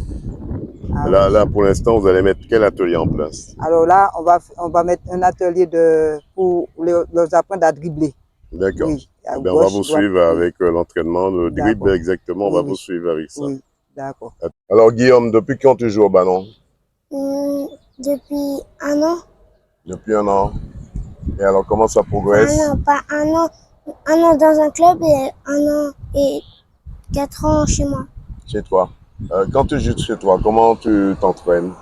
Là, pour l'instant, vous allez mettre quel atelier en place? Alors là, on va mettre un atelier pour leur apprendre à dribbler. D'accord. Oui, à Eh bien, on va gauche, vous droite. suivre avec l'entraînement, le dribble D'accord. exactement, on Oui, va oui. vous suivre avec ça. Oui, d'accord. Alors Guillaume, depuis quand tu joues au ballon? Depuis un an. Depuis un an. Et alors comment ça progresse? Enfin, non, pas un an. Un an dans un club et un an et 4 ans chez moi. Chez toi. Quand tu joues chez toi, comment tu t'entraînes?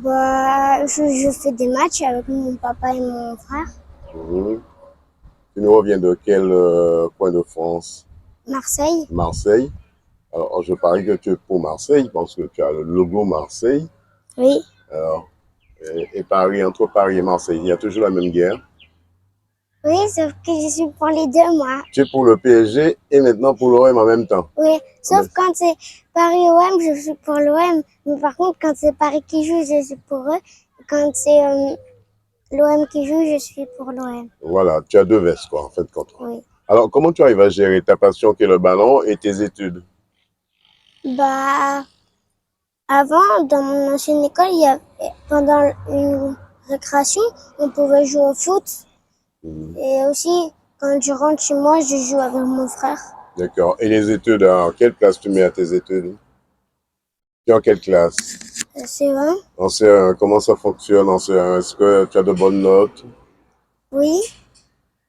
Bah, je fais des matchs avec mon papa et mon frère. Mhm. Tu nous reviens de quel coin de France? Marseille. Marseille. Alors je parie que tu es pour Marseille parce que tu as le logo Marseille. Oui. Alors, et Paris, entre Paris et Marseille, il y a toujours la même guerre. Oui, sauf que je suis pour les deux, moi. Tu es pour le PSG et maintenant pour l'OM en même temps. Oui, sauf quand c'est Paris-OM, je suis pour l'OM. Mais par contre, quand c'est Paris qui joue, je suis pour eux. Et quand c'est l'OM qui joue, je suis pour l'OM. Voilà, tu as deux vestes, quoi, en fait, contre. Oui. Alors, comment tu arrives à gérer ta passion qui est le ballon et tes études? Bah, avant, dans mon ancienne école, pendant une récréation, on pouvait jouer au foot. Et aussi, quand je rentre chez moi, je joue avec mon frère. D'accord. Et les études, alors, quelle place tu mets à tes études? Tu es en quelle classe? C1. En C1, comment ça fonctionne en C1? Est-ce que tu as de bonnes notes? Oui,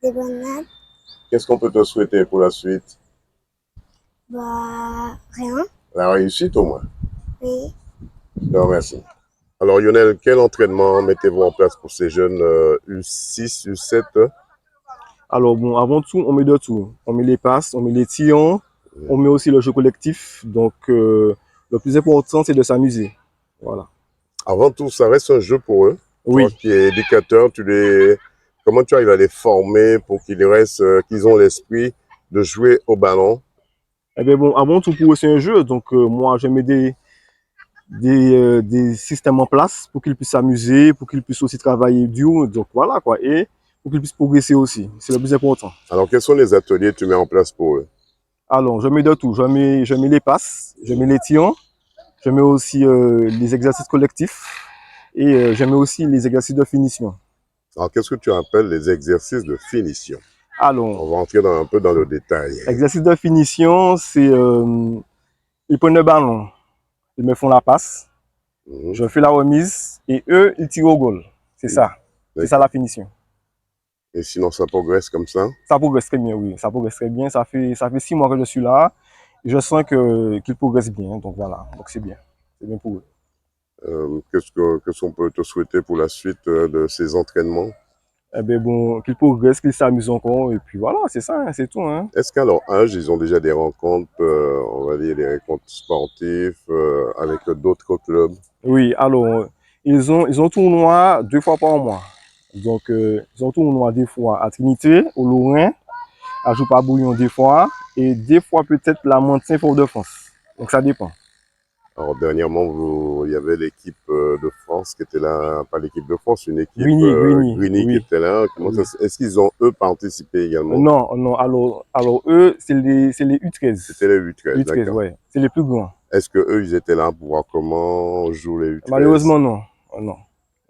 des bonnes notes. Qu'est-ce qu'on peut te souhaiter pour la suite? Bah, rien. La réussite au moins. Oui. Je te remercie. Alors Lionel, quel entraînement mettez-vous en place pour ces jeunes U6, U7? Alors bon, avant tout, on met de tout. On met les passes, on met les tirs, on met aussi le jeu collectif. Donc le plus important, c'est de s'amuser. Voilà. Avant tout, ça reste un jeu pour eux. Oui. Toi qui es éducateur, comment tu arrives à les former pour qu'ils restent, qu'ils ont l'esprit de jouer au ballon? Eh bien bon, avant tout, pour eux, c'est un jeu. Donc moi, je mets des systèmes en place pour qu'ils puissent s'amuser, pour qu'ils puissent aussi travailler dur. Donc voilà quoi. Et pour qu'ils puissent progresser aussi. C'est le plus important. Alors, quels sont les ateliers que tu mets en place pour eux? Alors, je mets de tout. Je mets les passes, je mets les tirs, je mets aussi les exercices collectifs et je mets aussi les exercices de finition. Alors, qu'est-ce que tu appelles les exercices de finition? Alors, on va entrer un peu dans le détail. Exercice de finition, c'est ils prennent le ballon, ils me font la passe, je fais la remise et eux, ils tirent au goal. C'est ça. C'est ça la finition. Et sinon, ça progresse comme ça? Ça progresse très bien, oui. Ça progresse très bien. Ça fait 6 mois que je suis là. Et je sens qu'ils progressent bien. Donc voilà. Donc c'est bien. C'est bien pour eux. Qu'est-ce qu'on peut te souhaiter pour la suite de ces entraînements? Eh bien bon, qu'ils progressent, qu'ils s'amusent encore. Et puis voilà, c'est ça, hein, c'est tout. Hein. Est-ce qu'à leur âge, ils ont déjà des rencontres, on va dire des rencontres sportives avec d'autres clubs? Oui, alors, ils ont tournoi 2 fois par mois. Donc, ils ont tournoi des fois à Trinité, au Lorrain, à Joupa-Bouillon des fois, et des fois peut-être la Montagne-Fort-de-France. Donc, ça dépend. Alors, dernièrement, il y avait l'équipe de France qui était là, pas l'équipe de France, une équipe Grigny, oui. Qui était là. Est-ce qu'ils ont, eux, participé également? Non, non. Alors eux, c'est les U13. C'était les U13, d'accord. Ouais. C'est les plus grands. Est-ce qu'eux, ils étaient là pour voir comment jouent les U13? Malheureusement, non. Non.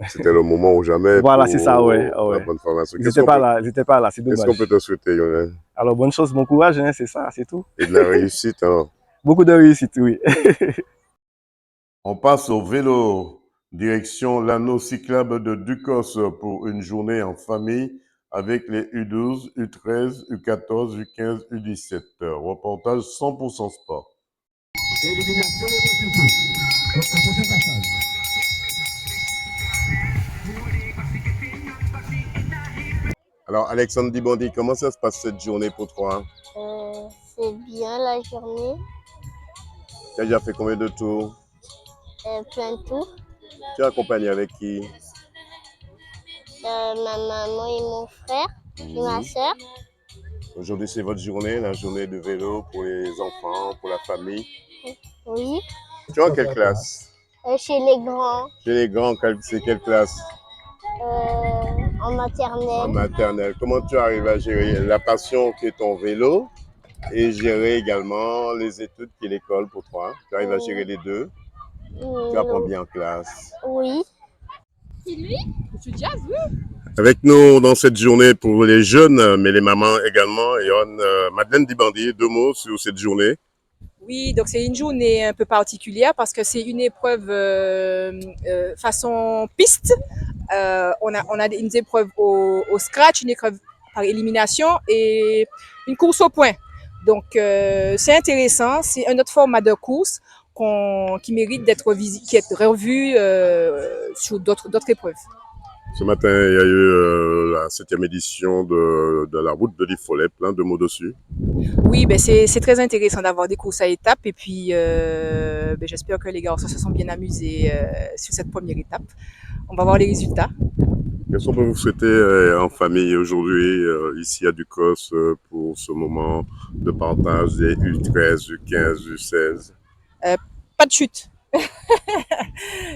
C'était le moment ou jamais. Voilà, c'est ça, ouais. La bonne formation. Ils n'étaient pas là, c'est dommage. Qu'est-ce qu'on peut te souhaiter, Lionel? Alors, bonne chance, bon courage, hein, c'est ça, c'est tout. Et de la réussite, hein. Beaucoup de réussite, oui. On passe au vélo. Direction l'anneau cyclable de Ducos pour une journée en famille avec les U12, U13, U14, U15, U17. Reportage 100% sport. Alors, Alexandre Dibondi, comment ça se passe cette journée pour toi? C'est bien la journée. Tu as déjà fait combien de tours? Plein de tours. Tu es accompagné avec qui? Ma maman et mon frère et ma soeur. Aujourd'hui, c'est votre journée, la journée de vélo pour les enfants, pour la famille. Oui. Tu es en quelle classe? Chez les grands. Chez les grands, c'est quelle classe? En maternelle. En maternelle. Comment tu arrives à gérer la passion qui est ton vélo et gérer également les études qui est l'école pour toi? Tu arrives à gérer les deux? Tu apprends bien en classe? Oui. C'est lui? Monsieur Jazz, oui. Avec nous dans cette journée pour les jeunes, mais les mamans également, il y a Madeleine Dibandi, 2 mots sur cette journée. Oui, donc c'est une journée un peu particulière parce que c'est une épreuve façon piste. On a une épreuve au scratch, une épreuve par élimination et une course au point. Donc c'est intéressant, c'est un autre format de course qui mérite d'être revu sur d'autres épreuves. Ce matin, il y a eu la 7e édition de la route de l'Iffollet, plein de mots dessus. Oui, ben c'est très intéressant d'avoir des courses à étapes et puis j'espère que les garçons se sont bien amusés sur cette première étape. On va voir les résultats. Qu'est-ce qu'on peut vous souhaiter en famille aujourd'hui, ici à Ducos, pour ce moment de partage des U13, U15, U16? Pas de chute.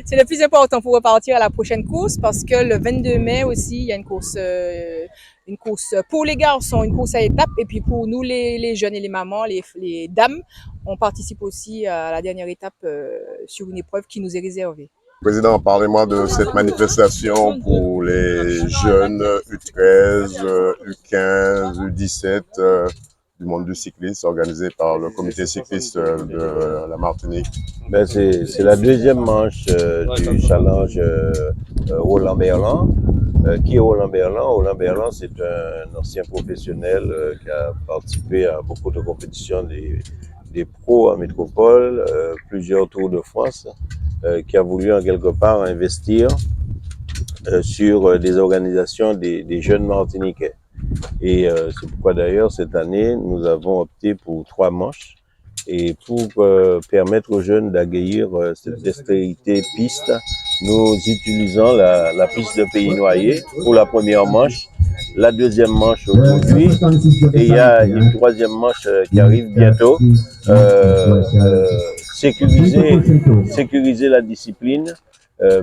C'est le plus important pour repartir à la prochaine course parce que le 22 mai aussi, il y a une course pour les garçons, une course à étapes. Et puis pour nous, les jeunes et les mamans, les dames, on participe aussi à la dernière étape sur une épreuve qui nous est réservée. Président, parlez-moi de cette manifestation pour les jeunes U13, U15, U17 du monde du cyclisme organisée par le comité cycliste de la Martinique. Ben c'est la deuxième manche du challenge Roland Berland. Qui est Roland Berland? Roland Berland, c'est un ancien professionnel qui a participé à beaucoup de compétitions des pros en métropole, plusieurs Tours de France, qui a voulu en quelque part investir sur des organisations des jeunes Martiniquais. Et c'est pourquoi d'ailleurs cette année nous avons opté pour 3 manches et pour permettre aux jeunes d'accueillir cette dextérité piste, nous utilisons la piste de Pays Noyer pour la première manche, la deuxième manche aujourd'hui et il y a une troisième manche qui arrive bientôt. Sécuriser la discipline.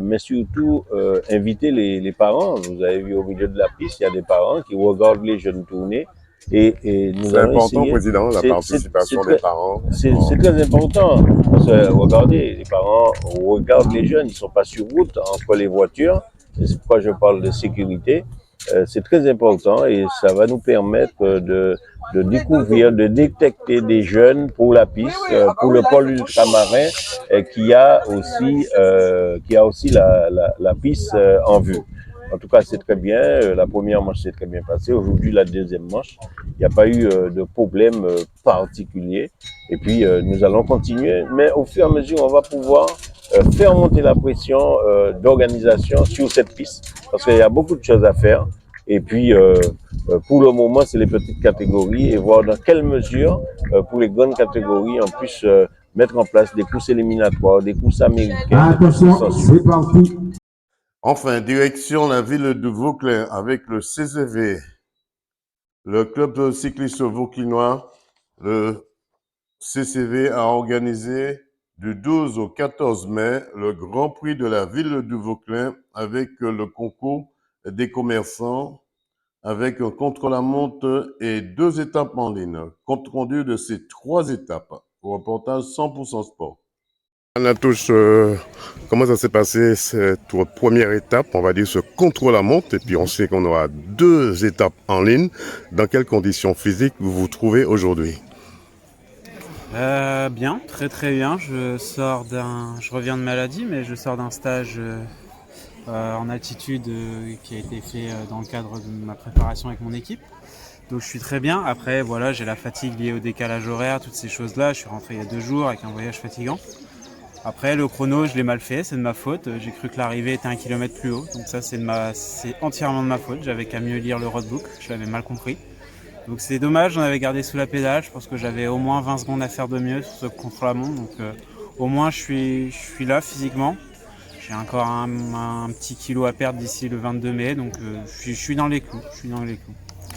Mais surtout inviter les parents. Vous avez vu au milieu de la piste, il y a des parents qui regardent les jeunes tourner. Et nous c'est important, Président, la participation des parents. C'est très important. Parce que, regardez, les parents regardent les jeunes, ils ne sont pas sur route entre les voitures. C'est pourquoi je parle de sécurité. C'est très important et ça va nous permettre de découvrir, de détecter des jeunes pour la piste, pour le pôle ultramarin qui a aussi la piste en vue. En tout cas, c'est très bien. La première manche s'est très bien passée. Aujourd'hui, la deuxième manche, il n'y a pas eu de problème particulier. Et puis, nous allons continuer. Mais au fur et à mesure, on va pouvoir faire monter la pression d'organisation sur cette piste. Parce qu'il y a beaucoup de choses à faire. Et puis, pour le moment, c'est les petites catégories et voir dans quelle mesure, pour les grandes catégories, on puisse mettre en place des courses éliminatoires, des courses américaines. Attention, c'est parti. Enfin, direction la ville de Vauclin avec le CCV, le club cycliste vauclinois. Le CCV a organisé du 12 au 14 mai le Grand Prix de la ville de Vauclin avec le concours des commerçants, avec un contre-la-montre et 2 étapes en ligne. Compte rendu de ces 3 étapes au reportage 100% sport. Anna Touche, comment ça s'est passé cette première étape, on va dire ce contre-la-montre, et puis on sait qu'on aura 2 étapes en ligne. Dans quelles conditions physiques vous vous trouvez aujourd'hui? Bien, très très bien. Je reviens de maladie, mais je sors d'un stage en altitude qui a été fait dans le cadre de ma préparation avec mon équipe. Donc je suis très bien. Après, voilà, j'ai la fatigue liée au décalage horaire, toutes ces choses-là. Je suis rentré il y a 2 jours avec un voyage fatigant. Après, le chrono, je l'ai mal fait, c'est de ma faute. J'ai cru que l'arrivée était 1 kilomètre plus haut. Donc ça, c'est entièrement de ma faute. J'avais qu'à mieux lire le roadbook, je l'avais mal compris. Donc c'est dommage, j'en avais gardé sous la pédale. Je pense que j'avais au moins 20 secondes à faire de mieux sur ce contre-la-montre. Donc au moins, je suis là physiquement. J'ai encore un petit kilo à perdre d'ici le 22 mai. Donc je suis dans les clous.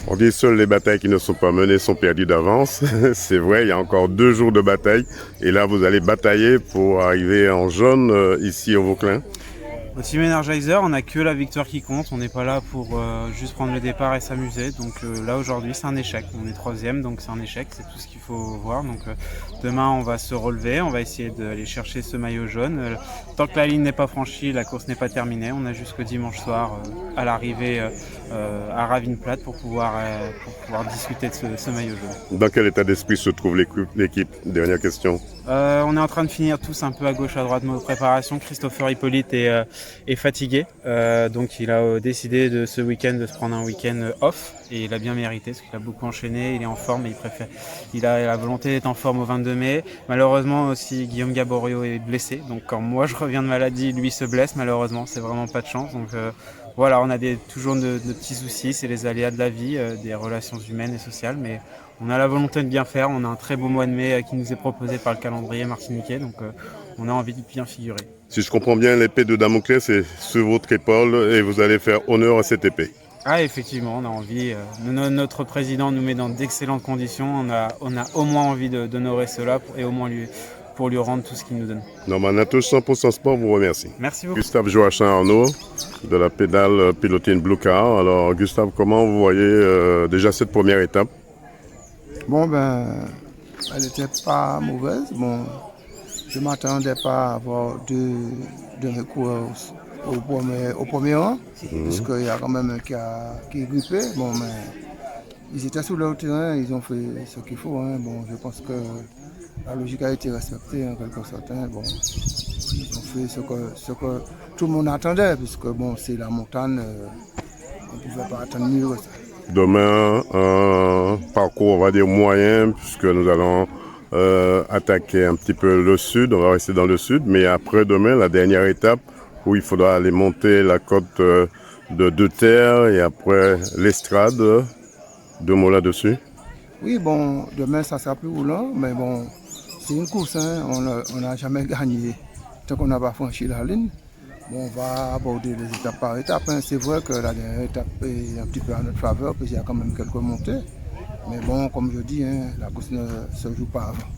On dit seules les batailles qui ne sont pas menées sont perdues d'avance. C'est vrai, il y a encore 2 jours de bataille. Et là, vous allez batailler pour arriver en jaune ici au Vauclin. Au Team Energizer, on n'a que la victoire qui compte. On n'est pas là pour juste prendre le départ et s'amuser. Donc là, aujourd'hui, c'est un échec. On est 3e, donc c'est un échec. C'est tout ce qu'il faut voir. Donc demain, on va se relever. On va essayer d'aller chercher ce maillot jaune. Tant que la ligne n'est pas franchie, la course n'est pas terminée. On a jusqu'au dimanche soir à l'arrivée à Ravine-Plate pour pouvoir discuter de ce maillot jaune. Dans quel état d'esprit se trouve l'équipe? Dernière question. On est en train de finir tous un peu à gauche à droite nos préparations. Christopher Hippolyte est fatigué, donc il a décidé de ce week-end de se prendre un week-end off et il a bien mérité parce qu'il a beaucoup enchaîné, il est en forme et il a la volonté d'être en forme au 22 mai. Malheureusement aussi Guillaume Gaborio est blessé, donc quand moi je reviens de maladie, lui se blesse malheureusement, c'est vraiment pas de chance. Donc voilà, on a toujours de petits soucis, c'est les aléas de la vie, des relations humaines et sociales, mais on a la volonté de bien faire, on a un très beau mois de mai qui nous est proposé par le calendrier martiniquais, donc on a envie de bien figurer. Si je comprends bien, l'épée de Damoclès est sur votre épaule et vous allez faire honneur à cette épée. Ah, effectivement, on a envie. Notre président nous met dans d'excellentes conditions. On a au moins envie d'honorer cela et au moins pour lui rendre tout ce qu'il nous donne. Norman Natouche, 100% Sport vous remercie. Merci beaucoup. Gustave Joachim Arnaud de la pédale pilotine Blue Car. Alors Gustave, comment vous voyez déjà cette première étape? Bon, elle n'était pas mauvaise. Bon, je ne m'attendais pas à avoir deux coureurs au premier rang, puisqu'il y a quand même un qui est grippé. Bon, mais ils étaient sur leur terrain, ils ont fait ce qu'il faut. Hein. Bon, je pense que la logique a été respectée en quelque sorte. Hein. Bon, ils ont fait ce que tout le monde attendait, puisque bon, c'est la montagne, on ne pouvait pas attendre mieux que ça. Demain, un parcours, on va dire, moyen, puisque nous allons attaquer un petit peu le sud, on va rester dans le sud, mais après demain, la dernière étape, où il faudra aller monter la côte de Deux Terres et après l'Estrade. Deux mots là-dessus. Oui, bon, demain, ça sera plus roulant, mais bon, c'est une course, hein, on n'a jamais gagné tant qu'on n'a pas franchi la ligne. Bon, on va aborder les étapes par étapes. Hein. C'est vrai que la dernière étape est un petit peu à notre faveur, parce qu'il y a quand même quelques montées. Mais bon, comme je dis, hein, la course ne se joue pas avant.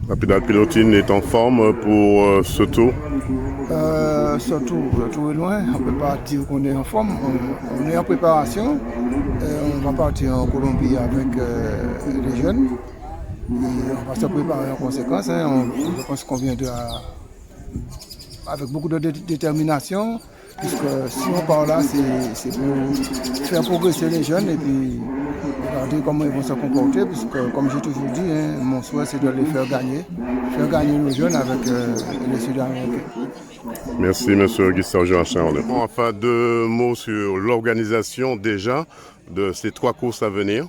La pédale pilotine est en forme pour ce tour? Surtout, le tour est loin. On ne peut pas dire qu'on est en forme. On est en préparation. On va partir en Colombie avec les jeunes. Et on va se préparer en conséquence. Hein. Je pense qu'on vient avec beaucoup de détermination. Puisque si on part là, c'est pour faire progresser les jeunes et puis regarder comment ils vont se comporter. Puisque, comme j'ai toujours dit, hein, mon souhait c'est de les faire gagner nos jeunes avec les Sud-Américains. Merci, monsieur Gustave Joachim. Enfin, 2 mots sur l'organisation déjà de ces 3 courses à venir.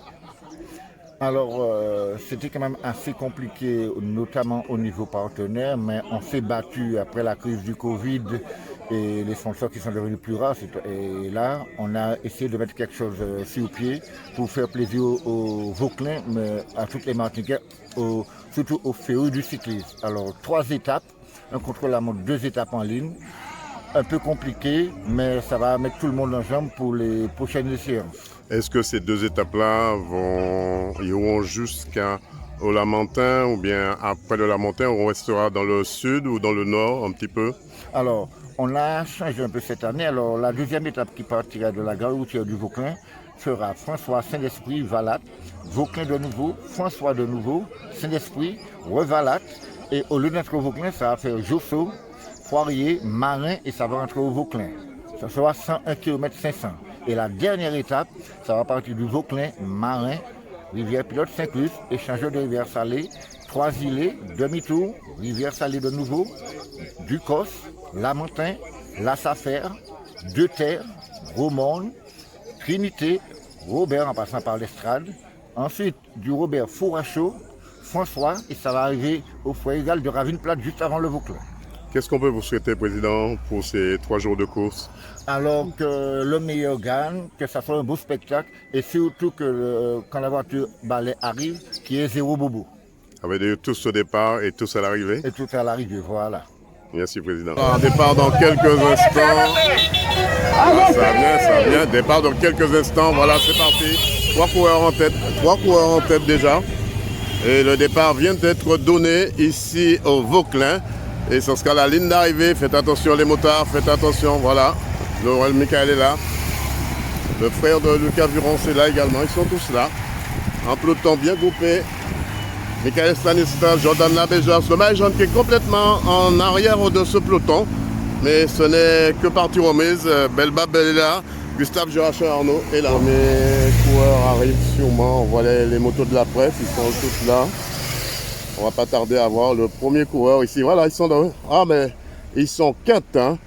Alors, c'était quand même assez compliqué, notamment au niveau partenaire, mais on s'est battu après la crise du Covid et les sponsors qui sont devenus plus rares. Et là, on a essayé de mettre quelque chose sur pied pour faire plaisir aux Vauclins, mais à toutes les Martiniquais, surtout aux férus du cyclisme. Alors, 3 étapes, un contre-la-montre, 2 étapes en ligne. Un peu compliqué, mais ça va mettre tout le monde en jambe pour les prochaines séances. Est-ce que ces 2 étapes-là iront jusqu'à Lamentin ou bien après le Lamentin, on restera dans le sud ou dans le nord un petit peu? Alors, on a changé un peu cette année. Alors, la 2e étape qui partira de la gare routière du Vauclin sera François, Saint-Esprit, Valatte, Vauclin de nouveau, François de nouveau, Saint-Esprit, Revalatte. Et au lieu d'être au Vauclin, ça va faire Josso, Poirier, Marin et ça va rentrer au Vauclin. Ça sera 101 km 500. Et la dernière étape, ça va partir du Vauclin, Marin, Rivière-Pilote, Saint-Clus, échangeur de Rivière-Salée, 3 îlets, demi-tour, Rivière-Salée de nouveau, Ducos, Lamentin, La Safère, Deux Terres, Romone, Trinité, Robert en passant par l'Estrade. Ensuite, du Robert Fourachot, François, et ça va arriver au foyer égal de Ravine-Plate juste avant le Vauclin. Qu'est-ce qu'on peut vous souhaiter, Président, pour ces 3 jours de course? Alors que le meilleur gagne, que ça soit un beau spectacle et surtout que quand la voiture balai arrive, qu'il y ait 0 bobo. Avec tous au départ et tous à l'arrivée? Et tous à l'arrivée, voilà. Merci, Président. Départ dans quelques instants. Ça vient. Départ dans quelques instants. Voilà, c'est parti. 3 coureurs en tête. 3 coureurs en tête déjà. Et le départ vient d'être donné ici au Vauclin. Et ce sera la ligne d'arrivée. Faites attention les motards, faites attention. Voilà, Laurel Michael est là. Le frère de Lucas Viron est là également. Ils sont tous là. En peloton bien groupé. Michael Stanislas, Jordan Labéjas. Le maillot jaune qui est complètement en arrière de ce peloton. Mais ce n'est que partie remise. Belbab est là. Gustave Joachim Arnaud est là. Le premier coureur arrive sûrement. On voit les motos de la presse. Ils sont tous là. On va pas tarder à voir le premier coureur ici. Voilà, ils sont là. Ah, mais ils sont 4. Hein.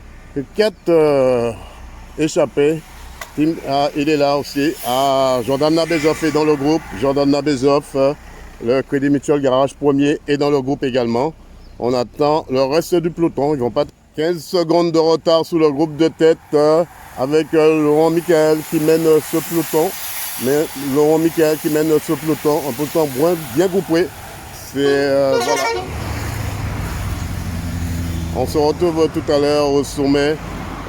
4 échappés. Il est là aussi. Ah, Jordan Nabezov est dans le groupe. Jordan Nabezov, le Crédit Mutuel Garage premier est dans le groupe également. On attend le reste du peloton. Ils vont pas 15 secondes de retard sous le groupe de tête avec Laurent Michael qui mène ce peloton. Mais Laurent Michael qui mène ce peloton, un peloton bien groupé. Voilà. On se retrouve tout à l'heure au sommet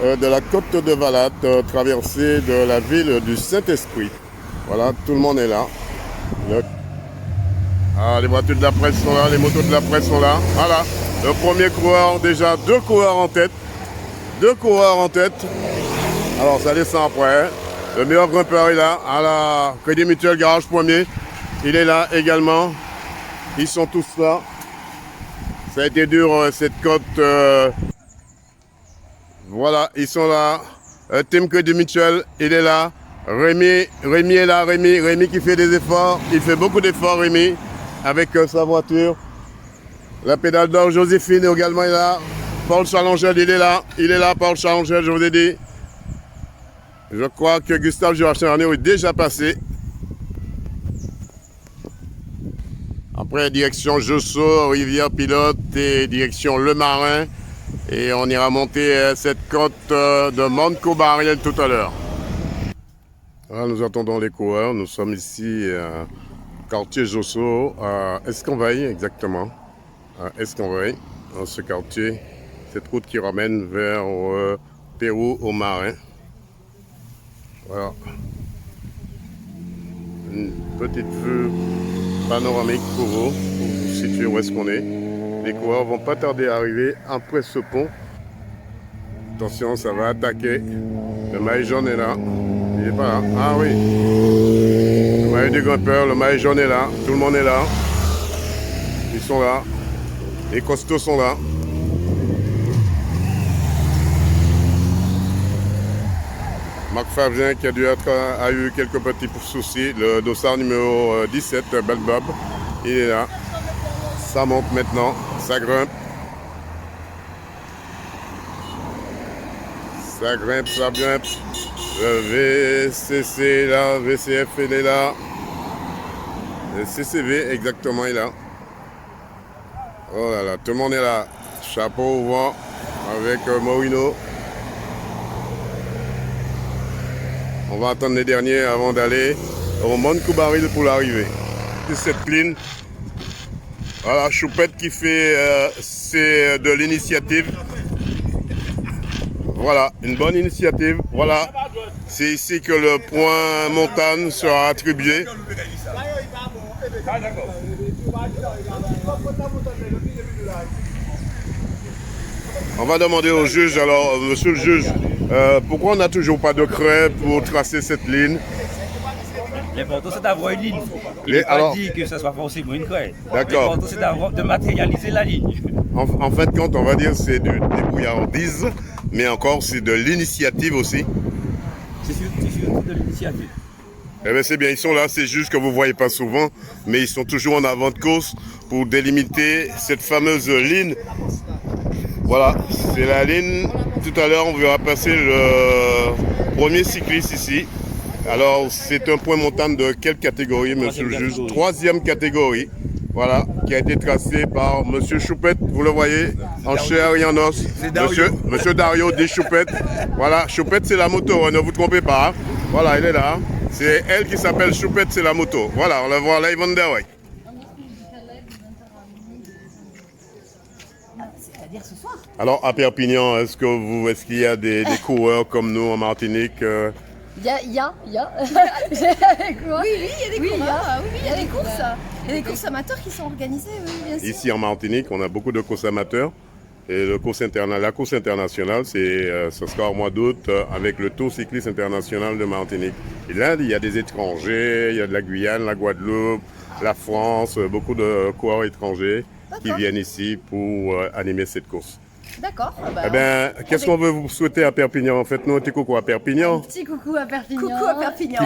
de la côte de Valate, traversée de la ville du Saint-Esprit. Voilà, tout le monde est là. Ah, les voitures de la presse sont là, les motos de la presse sont là. Voilà, le premier coureur, déjà 2 coureurs en tête. 2 coureurs en tête. Alors ça descend après. Le meilleur grimpeur est là, à la Crédit Mutuel Garage premier. Il est là également. Ils sont tous là. Ça a été dur cette côte. Voilà, ils sont là. Tim Crédit Mutuel, il est là. Rémi est là, Rémi qui fait des efforts. Il fait beaucoup d'efforts, Rémi, avec sa voiture. La pédale d'or, Joséphine également est là. Paul Challenger, il est là, Paul Challenger, je vous ai dit. Je crois que Gustave Joachim est déjà passé. Après, direction Josso, Rivière Pilote et direction Le Marin. Et on ira monter cette côte de Monte-Cobariel tout à l'heure. Voilà, nous attendons les coureurs. Nous sommes ici au quartier Josso, à Esconvaille exactement. À Esconvaille, dans ce quartier. Cette route qui ramène vers Pérou, au Marin. Voilà. Une petite vue panoramique pour vous situer où est-ce qu'on est. Les coureurs vont pas tarder à arriver après ce pont. Attention, ça va attaquer. Le maillot jaune est là. Il n'est pas là. Ah oui. Le maillot du grimpeur, le maillot jaune est là. Tout le monde est là. Ils sont là. Les costauds sont là. Marc Favien qui a eu quelques petits soucis. Le dossard numéro 17, Belbob, il est là. Ça monte maintenant, ça grimpe. Ça grimpe, ça grimpe. Le VCC est là, VCF il est là. Le CCV exactement est là. Oh là là, tout le monde est là. Chapeau au vent avec Morino. On va attendre les derniers avant d'aller au Monte-Cobariel pour l'arrivée. Cette ligne. Voilà, Choupette qui fait c'est de l'initiative. Voilà, une bonne initiative. Voilà, c'est ici que le point montagne sera attribué. On va demander au juge, alors, monsieur le juge, pourquoi on n'a toujours pas de craie pour tracer cette ligne? L'important c'est d'avoir une ligne. Il n'est pas dit que ça soit forcément une craie. D'accord. L'important c'est de matérialiser la ligne. En fait, quand on va dire c'est du débrouillardise, mais encore c'est de l'initiative aussi. C'est surtout de l'initiative. Eh bien c'est bien, ils sont là, c'est juste que vous ne voyez pas souvent, mais ils sont toujours en avant de course pour délimiter cette fameuse ligne. Voilà, c'est la ligne. Tout à l'heure, on verra passer le premier cycliste ici. Alors, c'est un point montagne de quelle catégorie, monsieur le juge? 3e catégorie. Voilà, qui a été tracé par monsieur Choupette, vous le voyez, en chair et en os. Monsieur Dario dit Choupette. Voilà, Choupette, c'est la moto, ne vous trompez pas. Hein. Voilà, elle est là. C'est elle qui s'appelle Choupette, c'est la moto. Voilà, on la voit live on the way. Alors, à Perpignan, est-ce qu'il y a des coureurs comme nous en Martinique Il y a. Oui, il y a des coureurs. Oui, il y a des courses. Il y a des courses amateurs qui sont organisées, oui, bien sûr. Ici en Martinique, on a beaucoup de courses amateurs. Et la course internationale, ce sera au mois d'août avec le Tour cycliste international de Martinique. Et là, il y a des étrangers, il y a de la Guyane, la Guadeloupe, la France, beaucoup de coureurs étrangers qui viennent ici pour animer cette course. D'accord. Eh ben, qu'est-ce qu'on veut vous souhaiter à Perpignan? En fait, nous, un petit coucou à Perpignan. Petit coucou à Perpignan. Coucou à Perpignan.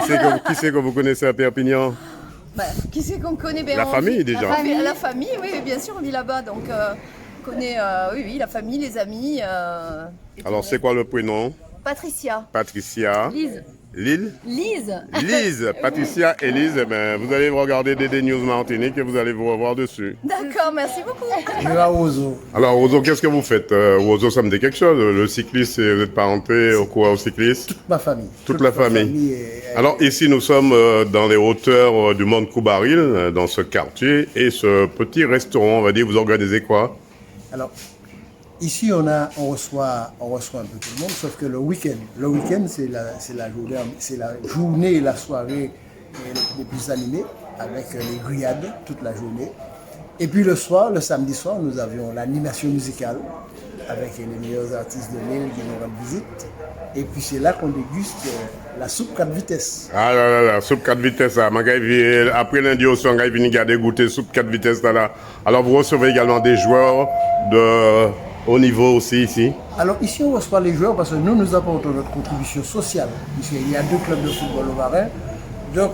Qui c'est que vous connaissez à Perpignan? Bah, qui c'est qu'on connaît? La famille, déjà. La famille, oui, bien sûr, on vit là-bas, donc on connaît oui, la famille, les amis. Alors, c'est quoi le prénom? Patricia. Patricia. Lise. Lille? Lise. Lise, Patricia et Lise, eh ben, vous allez regarder DD News Martinique et vous allez vous revoir dessus. D'accord, merci beaucoup. Je vais à Ozo. Alors, Ozo, qu'est-ce que vous faites? Ozo, ça me dit quelque chose. Le cycliste, vous êtes parenté au coureur cycliste? Toute ma famille. Toute la famille. Alors, ici, nous sommes dans les hauteurs du Mont Coubaril, dans ce quartier, et ce petit restaurant, on va dire, vous organisez quoi? Alors, ici, on reçoit un peu tout le monde, sauf que le week-end, c'est la journée et la soirée les plus animées, avec les grillades toute la journée. Et puis le soir, le samedi soir, nous avions l'animation musicale avec les meilleurs artistes de l'île qui nous rendent visite. Et puis c'est là qu'on déguste la soupe 4 vitesses. Ah là là, la soupe 4 vitesses, après lundi au soir, on va venir garder goûter soupe 4 vitesses là. Alors vous recevez également des joueurs de haut niveau aussi ici? Alors ici on reçoit les joueurs parce que nous apportons notre contribution sociale, puisqu'il y a 2 clubs de football au Varin. Donc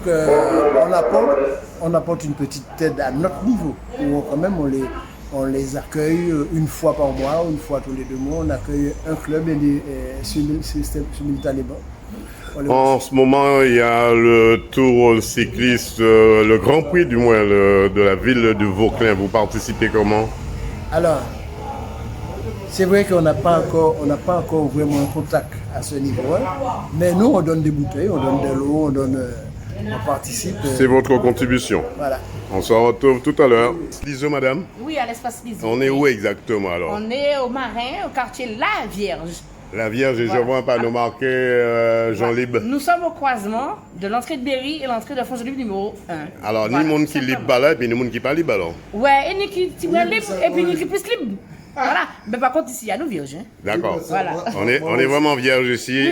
on apporte une petite aide à notre niveau, où quand même on les accueille une fois par mois, une fois tous les 2 mois, on accueille un club simultanément. En ce moment, il y a le tour cycliste, le Grand Prix du moins de la ville de Vauclin. Vous participez comment? Alors, c'est vrai qu'on n'a pas encore vraiment un contact à ce niveau-là, mais nous on donne des bouteilles, on donne de l'eau, on participe. C'est votre contribution. Voilà. On se retrouve tout à l'heure. Liso, madame? Oui, à l'espace Liso. On est où exactement alors? On est au Marin, au quartier La Vierge. La Vierge, et je vois un panneau marqué Jean Libre. Nous sommes au croisement de l'entrée de Berry et l'entrée de Fonds Libre numéro 1. Alors, ni monde qui libre là, et puis ni monde qui pas libre alors. Ouais, et ni qui libre, et puis ni qui plus libre. Voilà. Mais par contre, ici, il y a nos vierges. Hein. D'accord. Voilà. On est vraiment vierges ici.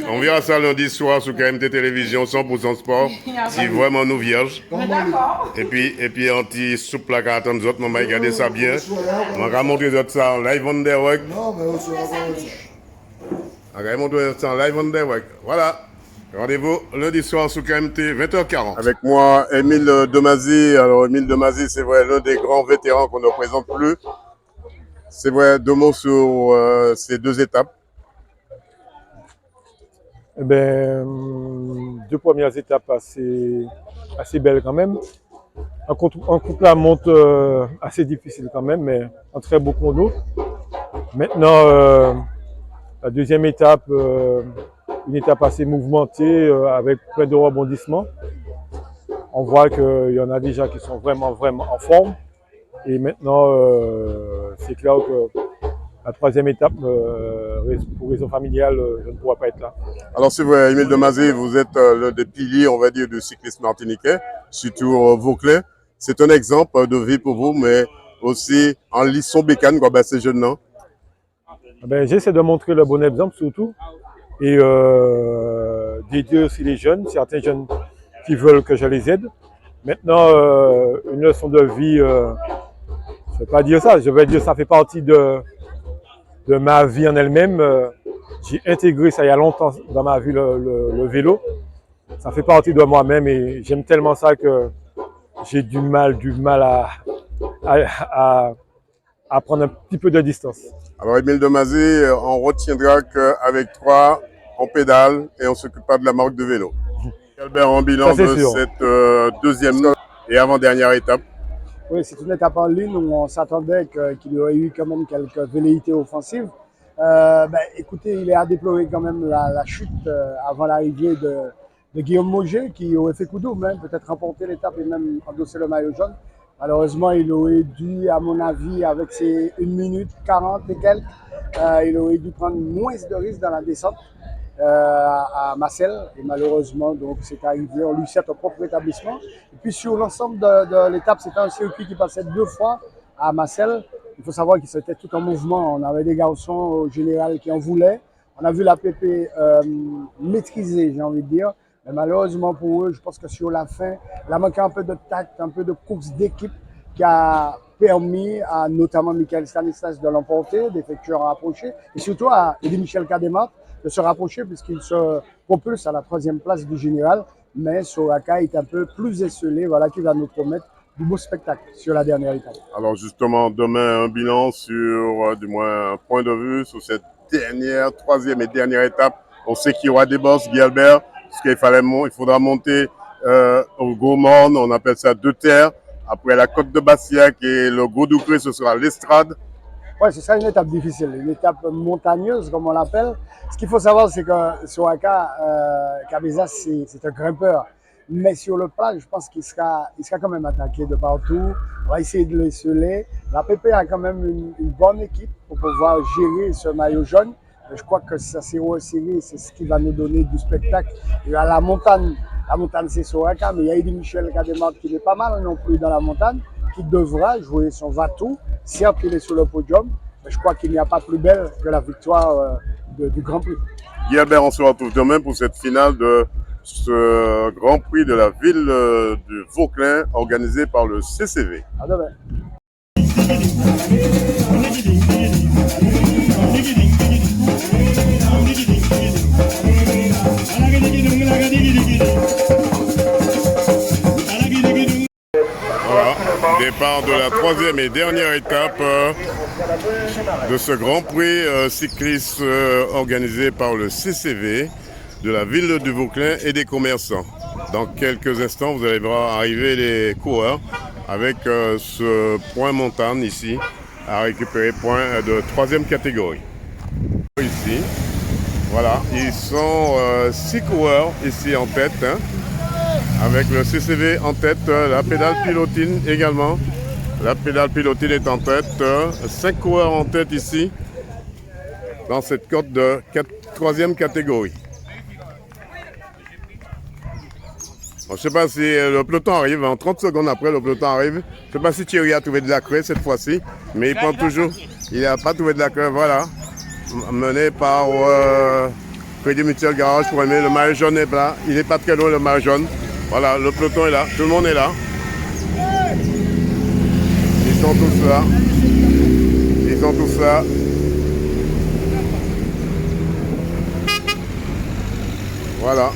On verra ça lundi soir sur KMT Télévision 100% Sport. Si vraiment nous vierges. D'accord. Et puis, anti-soupe là, quand attendre les autres, on va regarder ça bien. On va montrer les autres ça en live on direct. On va montrer ça en live on direct. Voilà. Rendez-vous lundi soir sur KMT, 20h40. Avec moi, Émile Demazy. Alors, Émile Demazy, c'est vrai, l'un des grands vétérans qu'on ne présente plus. C'est vrai, 2 mots sur ces 2 étapes. Eh ben, 2 premières étapes assez belles quand même. Un contre la monte assez difficile quand même, mais un très beau chrono. Maintenant, la deuxième étape, une étape assez mouvementée avec plein de rebondissements. On voit qu'il y en a déjà qui sont vraiment en forme. Et maintenant, c'est clair que la 3e étape, pour raison familiale, je ne pourrai pas être là. Alors c'est vrai, Émile Demazy, vous êtes l'un des piliers, on va dire, du cyclisme martiniquais, surtout Vauclin. C'est un exemple de vie pour vous, mais aussi en lisson bécane, quoi, ben, ces jeunes-là. Ben, j'essaie de montrer le bon exemple surtout et d'aider aussi les jeunes, certains jeunes qui veulent que je les aide. Maintenant, une leçon de vie, je ne vais pas dire ça, je vais dire que ça fait partie de ma vie en elle-même. J'ai intégré ça il y a longtemps dans ma vie, le vélo. Ça fait partie de moi-même et j'aime tellement ça que j'ai du mal à prendre un petit peu de distance. Alors Émile Demazy, on retiendra qu'avec toi, on pédale et on ne s'occupe pas de la marque de vélo. Albert, en bilan de cette 2e et avant-dernière étape. Oui, c'est une étape en ligne où on s'attendait qu'il y aurait eu quand même quelques velléités offensives. Écoutez, il est à déplorer quand même la chute avant l'arrivée de Guillaume Mauger qui aurait fait coup double, hein, peut-être remporter l'étape et même endosser le maillot jaune. Malheureusement, il aurait dû, à mon avis, avec ses 1 minute 40 et quelques, il aurait dû prendre moins de risques dans la descente à Marcel. Et malheureusement, donc c'est arrivé, on lui souhaite un propre rétablissement. Et puis sur l'ensemble de l'étape, c'était un circuit qui passait 2 fois à Marcel. Il faut savoir qu'ils étaient tout en mouvement. On avait des garçons au général qui en voulaient. On a vu la PP maîtriser, j'ai envie de dire. Mais malheureusement pour eux, je pense que sur la fin, il a manqué un peu de tact, un peu de course d'équipe qui a permis à notamment Michael Stanislas de l'emporter, d'effectuer un rapproché, et surtout à Eddy Michel Cademat de se rapprocher puisqu'il se propulse à la 3e place du général. Mais Soraka est un peu plus esselé, voilà, qui va nous promettre du beau spectacle sur la dernière étape. Alors justement, demain, un bilan sur, du moins un point de vue sur cette dernière, 3e et dernière étape. On sait qu'il y aura des bosses, Guy Albert, parce il faudra monter au Gourmand, on appelle ça 2 terres. Après la côte de Bassillac et le Gros-Doucré, ce sera l'Estrade. Oui, ce sera une étape difficile, une étape montagneuse, comme on l'appelle. Ce qu'il faut savoir, c'est que Soraka, Cabezas, c'est un grimpeur. Mais sur le plat, je pense qu'il sera quand même attaqué de partout. On va essayer de le sceller. La PP a quand même une bonne équipe pour pouvoir gérer ce maillot jaune. Je crois que sa série, c'est ce qui va nous donner du spectacle. Il y a la montagne c'est Soraka, mais il y a Eddy Michel Cademat qui est pas mal non plus dans la montagne, qui devra jouer son va-tout. Certes, il est sur le podium, mais je crois qu'il n'y a pas plus belle que la victoire du Grand Prix. Guy Albert, on se retrouve demain pour cette finale de ce Grand Prix de la ville du Vauclin organisé par le CCV. À demain. Voilà, départ de la 3e et dernière étape de ce Grand Prix cycliste organisé par le CCV de la ville du Vauclin et des commerçants. Dans quelques instants, vous allez voir arriver les coureurs avec ce point montagne ici à récupérer point de 3e catégorie. Ici, voilà, ils sont 6 coureurs ici en tête, hein, avec le CCV en tête, la pédale pilotine également. La pédale pilotine est en tête, 5 coureurs en tête ici, dans cette cote de 3e catégorie. Je ne sais pas si le peloton arrive, en 30 secondes après le peloton arrive. Je ne sais pas si Thierry a trouvé de la craie cette fois-ci, mais il prend toujours, il n'a pas trouvé de la craie, voilà. Mené par Crédit Mutuel Garage pour aimer, le maillot jaune est là, il n'est pas très loin le maillot jaune. Voilà, le peloton est là, tout le monde est là. Ils sont tous là. Ils sont tous là. Voilà.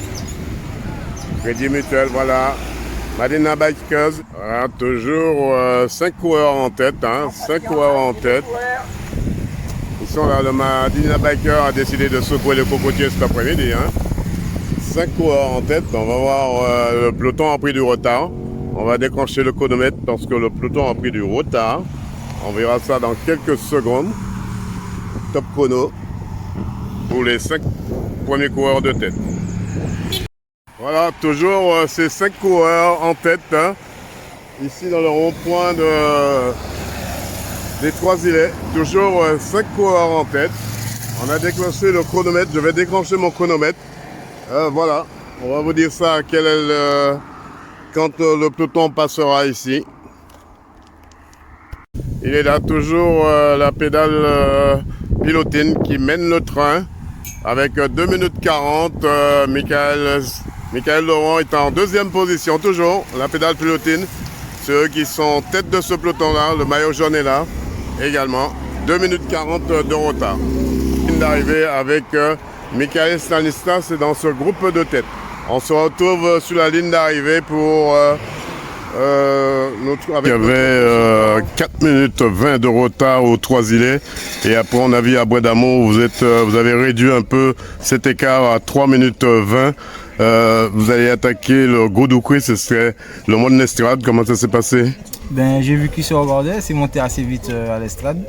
Crédit Mutuel, voilà. Madina Bikers, voilà, toujours 5 coureurs en tête, hein, 5 coureurs en tête. Ils sont là, le Madina Biker a décidé de secouer le cocotier cet après-midi. Hein. 5 coureurs en tête, on va voir le peloton a pris du retard. On va déclencher le chronomètre parce que le peloton a pris du retard. On verra ça dans quelques secondes. Top chrono pour les 5 premiers coureurs de tête. Voilà, toujours ces 5 coureurs en tête, hein, ici dans le rond-point des Trois-Îlets. Toujours 5 coureurs en tête. On a déclenché le chronomètre, je vais déclencher mon chronomètre. Voilà, on va vous dire ça quand le peloton passera ici. Il est là, toujours la pédale pilotine qui mène le train avec 2 minutes 40. Michael Laurent est en 2e position, toujours, la pédale pilotine. C'est eux qui sont en tête de ce peloton-là. Le maillot jaune est là également. 2 minutes 40 de retard. Ligne d'arrivée avec Michael Stanislas dans ce groupe de tête. On se retrouve sur la ligne d'arrivée pour il y avait 4 minutes 20 de retard aux Trois-Îlets. Et après, on a vu à Bois d'Amour, vous avez réduit un peu cet écart à 3 minutes 20. Vous allez attaquer le Gros-Doucré, ce serait le monde d'Estrade. Comment ça s'est passé? Ben, j'ai vu qu'il se regardait, c'est monté assez vite à l'Estrade.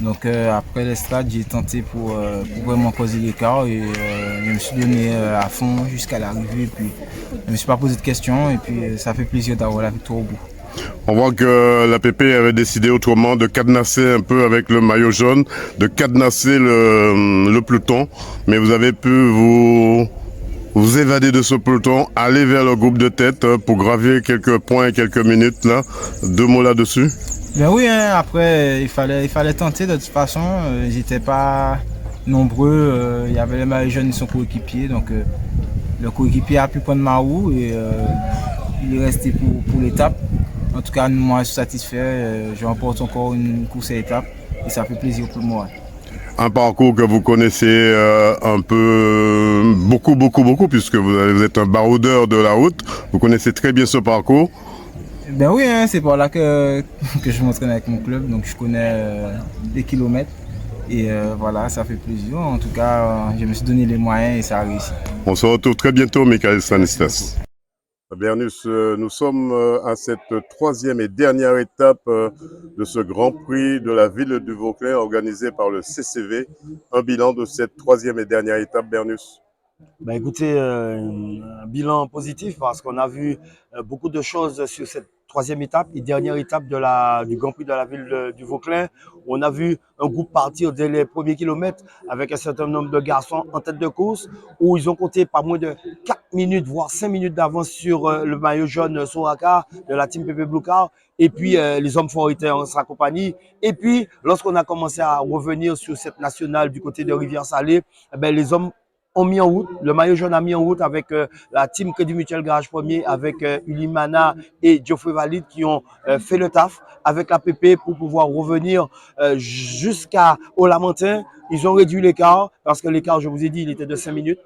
Donc après l'Estrade, j'ai tenté pour vraiment causer l'écart et je me suis donné à fond jusqu'à l'arrivée. Puis je ne me suis pas posé de questions et puis ça fait plaisir d'avoir la victoire au bout. On voit que la PP avait décidé autrement de cadenasser un peu avec le maillot jaune, de cadenasser le peloton, mais vous avez pu vous évader de ce peloton, aller vers le groupe de tête pour gravir quelques points et quelques minutes là. 2 mots là-dessus? Ben oui, hein, après, il fallait tenter de toute façon. Ils n'étaient pas nombreux. Il y avait les maillots jaunes et son coéquipier. Donc, le coéquipier a pu prendre ma roue et il est resté pour l'étape. En tout cas, moi, je suis satisfait. Je remporte encore une course à étape et ça fait plaisir pour moi. Un parcours que vous connaissez un peu, beaucoup, puisque vous êtes un baroudeur de la route. Vous connaissez très bien ce parcours. Ben oui, hein, c'est par là que je m'entraîne avec mon club, donc je connais les kilomètres. Et voilà, ça fait plaisir. En tout cas, je me suis donné les moyens et ça a réussi. On se retrouve très bientôt, Michael Stanislas. Bernus, nous sommes à cette troisième et dernière étape de ce Grand Prix de la ville du Vauclin organisé par le CCV. Un bilan de cette troisième et dernière étape, Bernus. Ben écoutez, un bilan positif parce qu'on a vu beaucoup de choses sur cette troisième étape et dernière étape du Grand Prix de la ville du Vauclin. On a vu un groupe partir dès les premiers kilomètres avec un certain nombre de garçons en tête de course où ils ont compté pas moins de 4 minutes, voire 5 minutes d'avance sur le maillot jaune Soraka de la team PP Blue Car. Et puis, les hommes forts étaient en sa compagnie. Et puis, lorsqu'on a commencé à revenir sur cette nationale du côté de Rivière-Salée, les hommes ont mis en route, le maillot jaune a mis en route avec la team Crédit Mutuel Garage Premier, avec Ulimana et Geoffrey Valide qui ont fait le taf avec la PP pour pouvoir revenir jusqu'au Lamentin. Ils ont réduit l'écart parce que l'écart, je vous ai dit, il était de 5 minutes.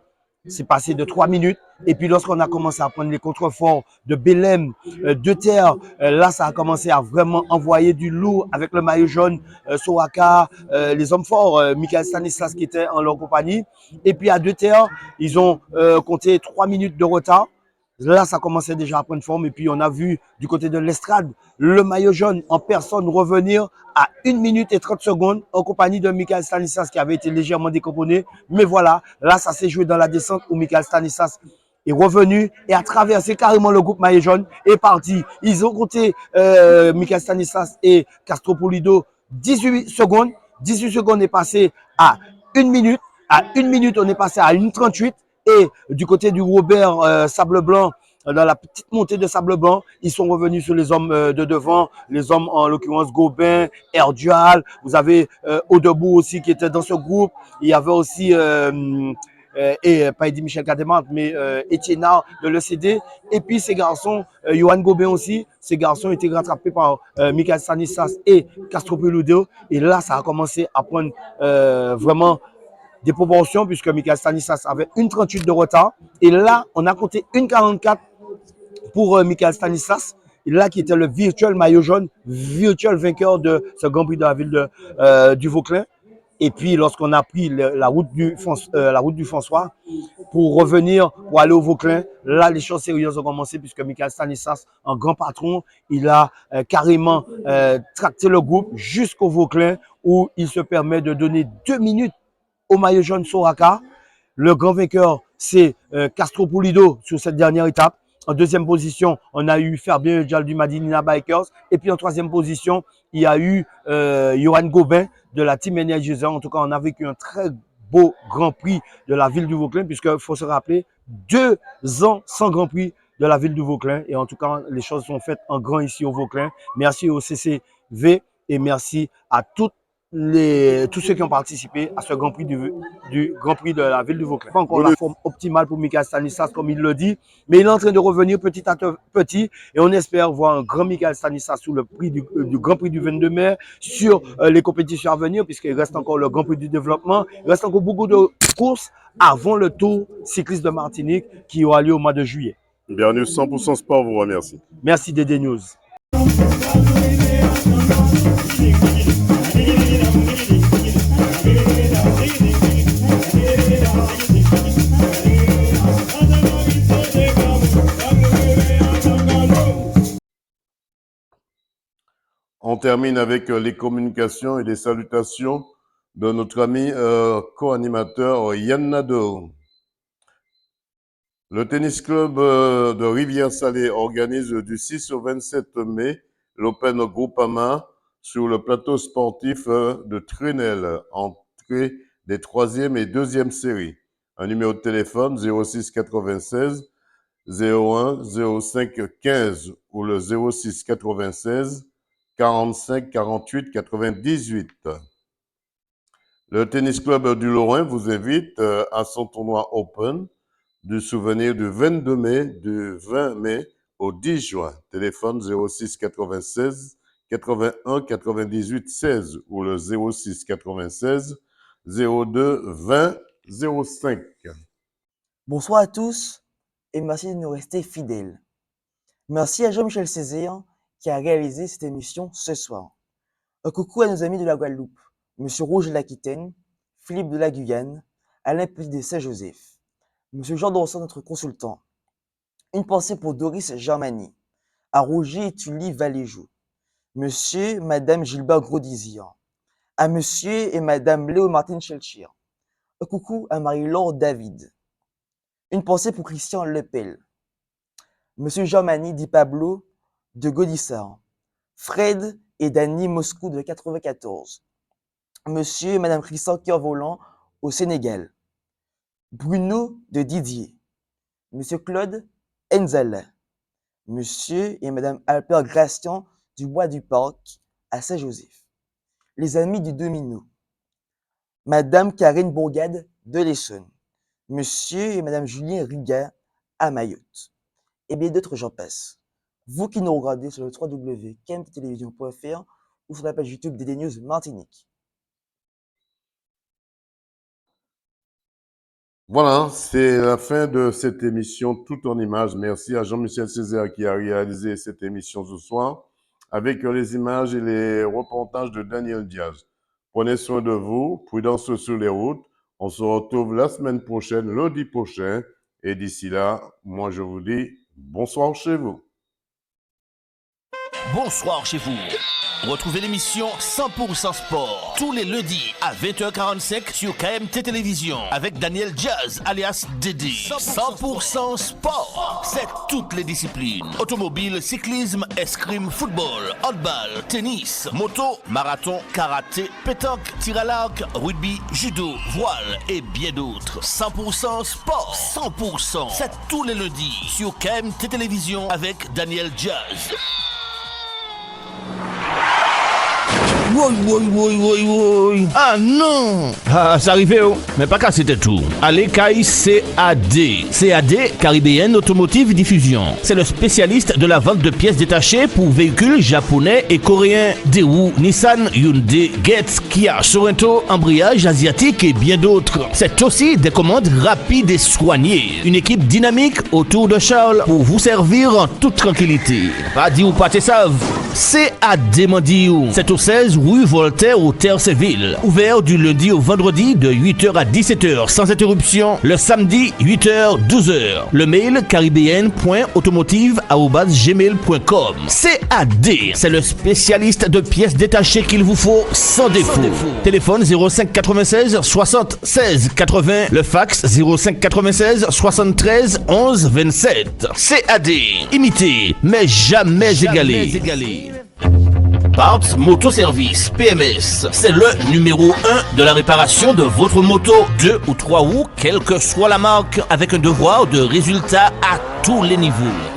C'est passé de 3 minutes. Et puis, lorsqu'on a commencé à prendre les contreforts de Belém, de terre, là, ça a commencé à vraiment envoyer du lourd avec le maillot jaune, Soraka, les hommes forts, Michael Stanislas qui était en leur compagnie. Et puis, à deux terres, ils ont compté 3 minutes de retard. Là, ça commençait déjà à prendre forme. Et puis, on a vu du côté de l'estrade, le maillot jaune en personne revenir à 1 minute et 30 secondes en compagnie de Michael Stanislas qui avait été légèrement décomponé. Mais voilà, là, ça s'est joué dans la descente où Michael Stanislas est revenu et a traversé carrément le groupe maillot jaune et est parti. Ils ont compté Michael Stanislas et Castropolido 18 secondes. 18 secondes est passé à 1 minute. À 1 minute, on est passé à 1,38. Et du côté du Robert Sable Blanc, dans la petite montée de Sable Blanc, ils sont revenus sur les hommes de devant, les hommes en l'occurrence Gobin, Erdual, vous avez Audebout aussi qui était dans ce groupe, il y avait aussi, pas Eddie Michel Cademant, mais Etienne de l'ECD, et puis ces garçons, Johan Gobin aussi, ces garçons étaient rattrapés par Michael Stanislas et Castro Peludo, et là ça a commencé à prendre vraiment des proportions puisque Michael Stanislas avait 1,38 de retard. Et là, on a compté 1,44 pour Michael Stanislas. Et là, qui était le virtuel maillot jaune, virtuel vainqueur de ce Grand Prix de la ville du Vauclin. Et puis, lorsqu'on a pris la route du François pour revenir, pour aller au Vauclin, là, les choses sérieuses ont commencé puisque Michael Stanislas, en grand patron, il a carrément tracté le groupe jusqu'au Vauclin où il se permet de donner 2 minutes au maillot jaune Soraka. Le grand vainqueur, c'est Castropolido sur cette dernière étape. En deuxième position, on a eu Fabien Djal du Madinina Bikers. Et puis en troisième position, il y a eu Johan Gobin de la Team Energizer. En tout cas, on a vécu un très beau Grand Prix de la ville du Vauclin, puisqu'il faut se rappeler, 2 ans sans Grand Prix de la ville du Vauclin. Et en tout cas, les choses sont faites en grand ici au Vauclin. Merci au CCV et merci à tous ceux qui ont participé à ce Grand Prix du Grand Prix de la ville du Vauclin. Pas encore la forme optimale pour Michael Stanislas, comme il le dit, mais il est en train de revenir petit à petit et on espère voir un grand Michael Stanislas sur le prix du Grand Prix du 22 mai, sur les compétitions à venir, puisqu'il reste encore le Grand Prix du développement, il reste encore beaucoup de courses avant le Tour cycliste de Martinique qui aura lieu au mois de juillet. Bienvenue 100% Sport vous remercie. Merci DD News. On termine avec les communications et les salutations de notre ami co-animateur Yann Nadeau. Le tennis club de Rivière-Salée organise du 6 au 27 mai l'Open Groupama sur le plateau sportif de Trunel, entrée des 3e et 2e séries. Un numéro de téléphone 06 96 01 05 15 ou le 06 96 45 48 98. Le Tennis Club du Lorrain vous invite à son tournoi Open du souvenir du 22 mai, du 20 mai au 10 juin. Téléphone 06 96 81 98 16 ou le 06 96 02 20 05. Bonsoir à tous et merci de nous rester fidèles. Merci à Jean-Michel Césaire qui a réalisé cette émission ce soir. Un coucou à nos amis de la Guadeloupe, Monsieur Rouge de l'Aquitaine, Philippe de la Guyane, Alain Petit de Saint-Joseph, Monsieur Jean Dorson, notre consultant. Une pensée pour Doris Germani, à Roger et Tully Valéjou, Monsieur, Madame Gilbert Grodizir, à Monsieur et Madame Léo Martin Chelchir. Un coucou à Marie-Laure David. Une pensée pour Christian Lepel, Monsieur Germani Di Pablo de Gaudissart, Fred et Dany Moscou de 94, Monsieur et Madame Christian Cœur-Volant au Sénégal, Bruno de Didier, Monsieur Claude Enzala, Monsieur et Madame Albert Gracian du Bois du Parc à Saint-Joseph, les amis du Domino, Madame Karine Bourgade de l'Essonne, Monsieur et Madame Julien Riga à Mayotte, et bien d'autres j'en passe. Vous qui nous regardez sur le www.kmttelevision.fr ou sur la page YouTube DD News Martinique. Voilà, c'est la fin de cette émission Tout en images. Merci à Jean-Michel Césaire qui a réalisé cette émission ce soir avec les images et les reportages de Daniel Diaz. Prenez soin de vous, prudence sur les routes. On se retrouve la semaine prochaine, lundi prochain. Et d'ici là, moi je vous dis bonsoir chez vous. Bonsoir chez vous. Retrouvez l'émission 100% Sport tous les lundis à 20h45 sur KMT Télévision avec Daniel Diaz alias Dédé. 100% Sport, c'est toutes les disciplines. Automobile, cyclisme, escrime, football, handball, tennis, moto, marathon, karaté, pétanque, tir à l'arc, rugby, judo, voile et bien d'autres. 100% Sport, 100%, c'est tous les lundis sur KMT Télévision avec Daniel Diaz. Oui. Ah non! Ah, ça arrivait, oh. Mais pas qu'à c'était tout. Allez, Kai CAD. CAD, Caribbean Automotive Diffusion. C'est le spécialiste de la vente de pièces détachées pour véhicules japonais et coréens. Daewoo, Nissan, Hyundai, Getz, Kia, Sorento, embrayage asiatique et bien d'autres. C'est aussi des commandes rapides et soignées. Une équipe dynamique autour de Charles pour vous servir en toute tranquillité. Pas dit ou pas te savent. CAD Mandiou. C'est au 16 rue Voltaire au Terre-Séville. Ouvert du lundi au vendredi de 8h à 17h sans interruption. Le samedi 8h 12h. Le mail caribbean.automotive@gmail.com. CAD, c'est le spécialiste de pièces détachées qu'il vous faut sans défaut. Téléphone 05 96 60 16 80. Le fax 05 96 73 11 27. CAD, imité mais jamais égalé. Parts Moto Service PMS, c'est le numéro 1 de la réparation de votre moto, 2 ou 3 roues, quelle que soit la marque, avec un devoir de résultat à tous les niveaux.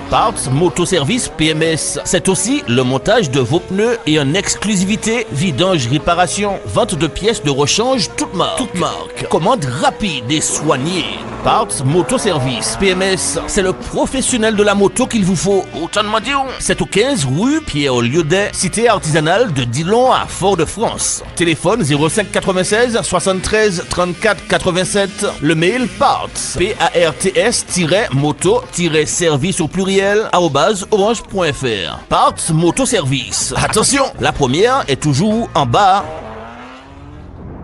Parts Moto Service PMS, c'est aussi le montage de vos pneus et en exclusivité, vidange, réparation, vente de pièces de rechange, toute marque. Commande rapide et soignée. Parts Moto Service PMS, c'est le professionnel de la moto qu'il vous faut. Autant de dire, c'est au 15 rue Pierre-Liaudet, cité artisanale de Dillon à Fort-de-France. Téléphone 05 96 73 34 87. Le mail parts parts-moto-service au pluriel @orange.fr. Parts Moto Service. Attention, la première est toujours en bas.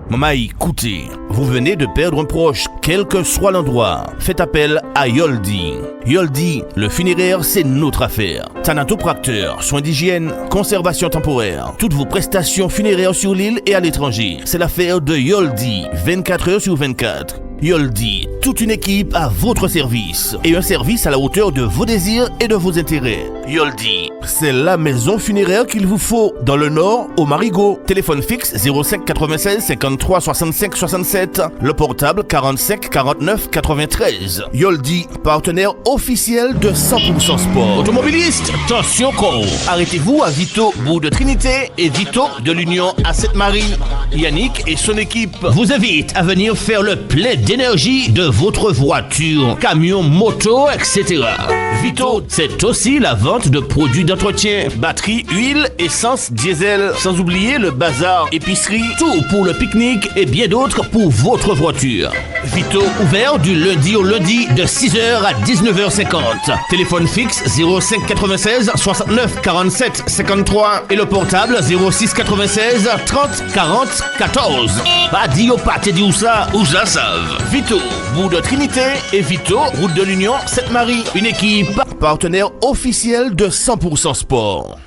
Maman, écoutez, vous venez de perdre un proche, quel que soit l'endroit. Faites appel à Yoldi. Yoldi, le funéraire, c'est notre affaire. Thanatopracteur, soins d'hygiène, conservation temporaire. Toutes vos prestations funéraires sur l'île et à l'étranger. C'est l'affaire de Yoldi, 24 heures sur 24. Yoldi, toute une équipe à votre service. Et un service à la hauteur de vos désirs et de vos intérêts. Yoldi, c'est la maison funéraire qu'il vous faut. Dans le Nord, au Marigot. Téléphone fixe 05 96 53 65 67. Le portable 45 49 93. Yoldi, partenaire officiel de 100% Sport. Automobiliste, attention con. Arrêtez-vous à Vito, bout de Trinité, et Vito de l'Union à Sainte-Marie. Yannick et son équipe vous invitent à venir faire le plein d'énergie de votre voiture, camion, moto, etc. Vito, c'est aussi la vente de produits d'entretien, batterie, huile, essence, diesel, sans oublier le bazar, épicerie, tout pour le pique-nique et bien d'autres pour votre voiture. Vito, ouvert du lundi au lundi de 6h à 19h50. Téléphone fixe 05 96 69 47 53 et le portable 06 96 30 40 14. Pas dit au pâté dit où ça savent. Vito, bout de Trinité et Vito, route de l'Union, Sainte-Marie. Une équipe partenaire officielle de 100% Sport.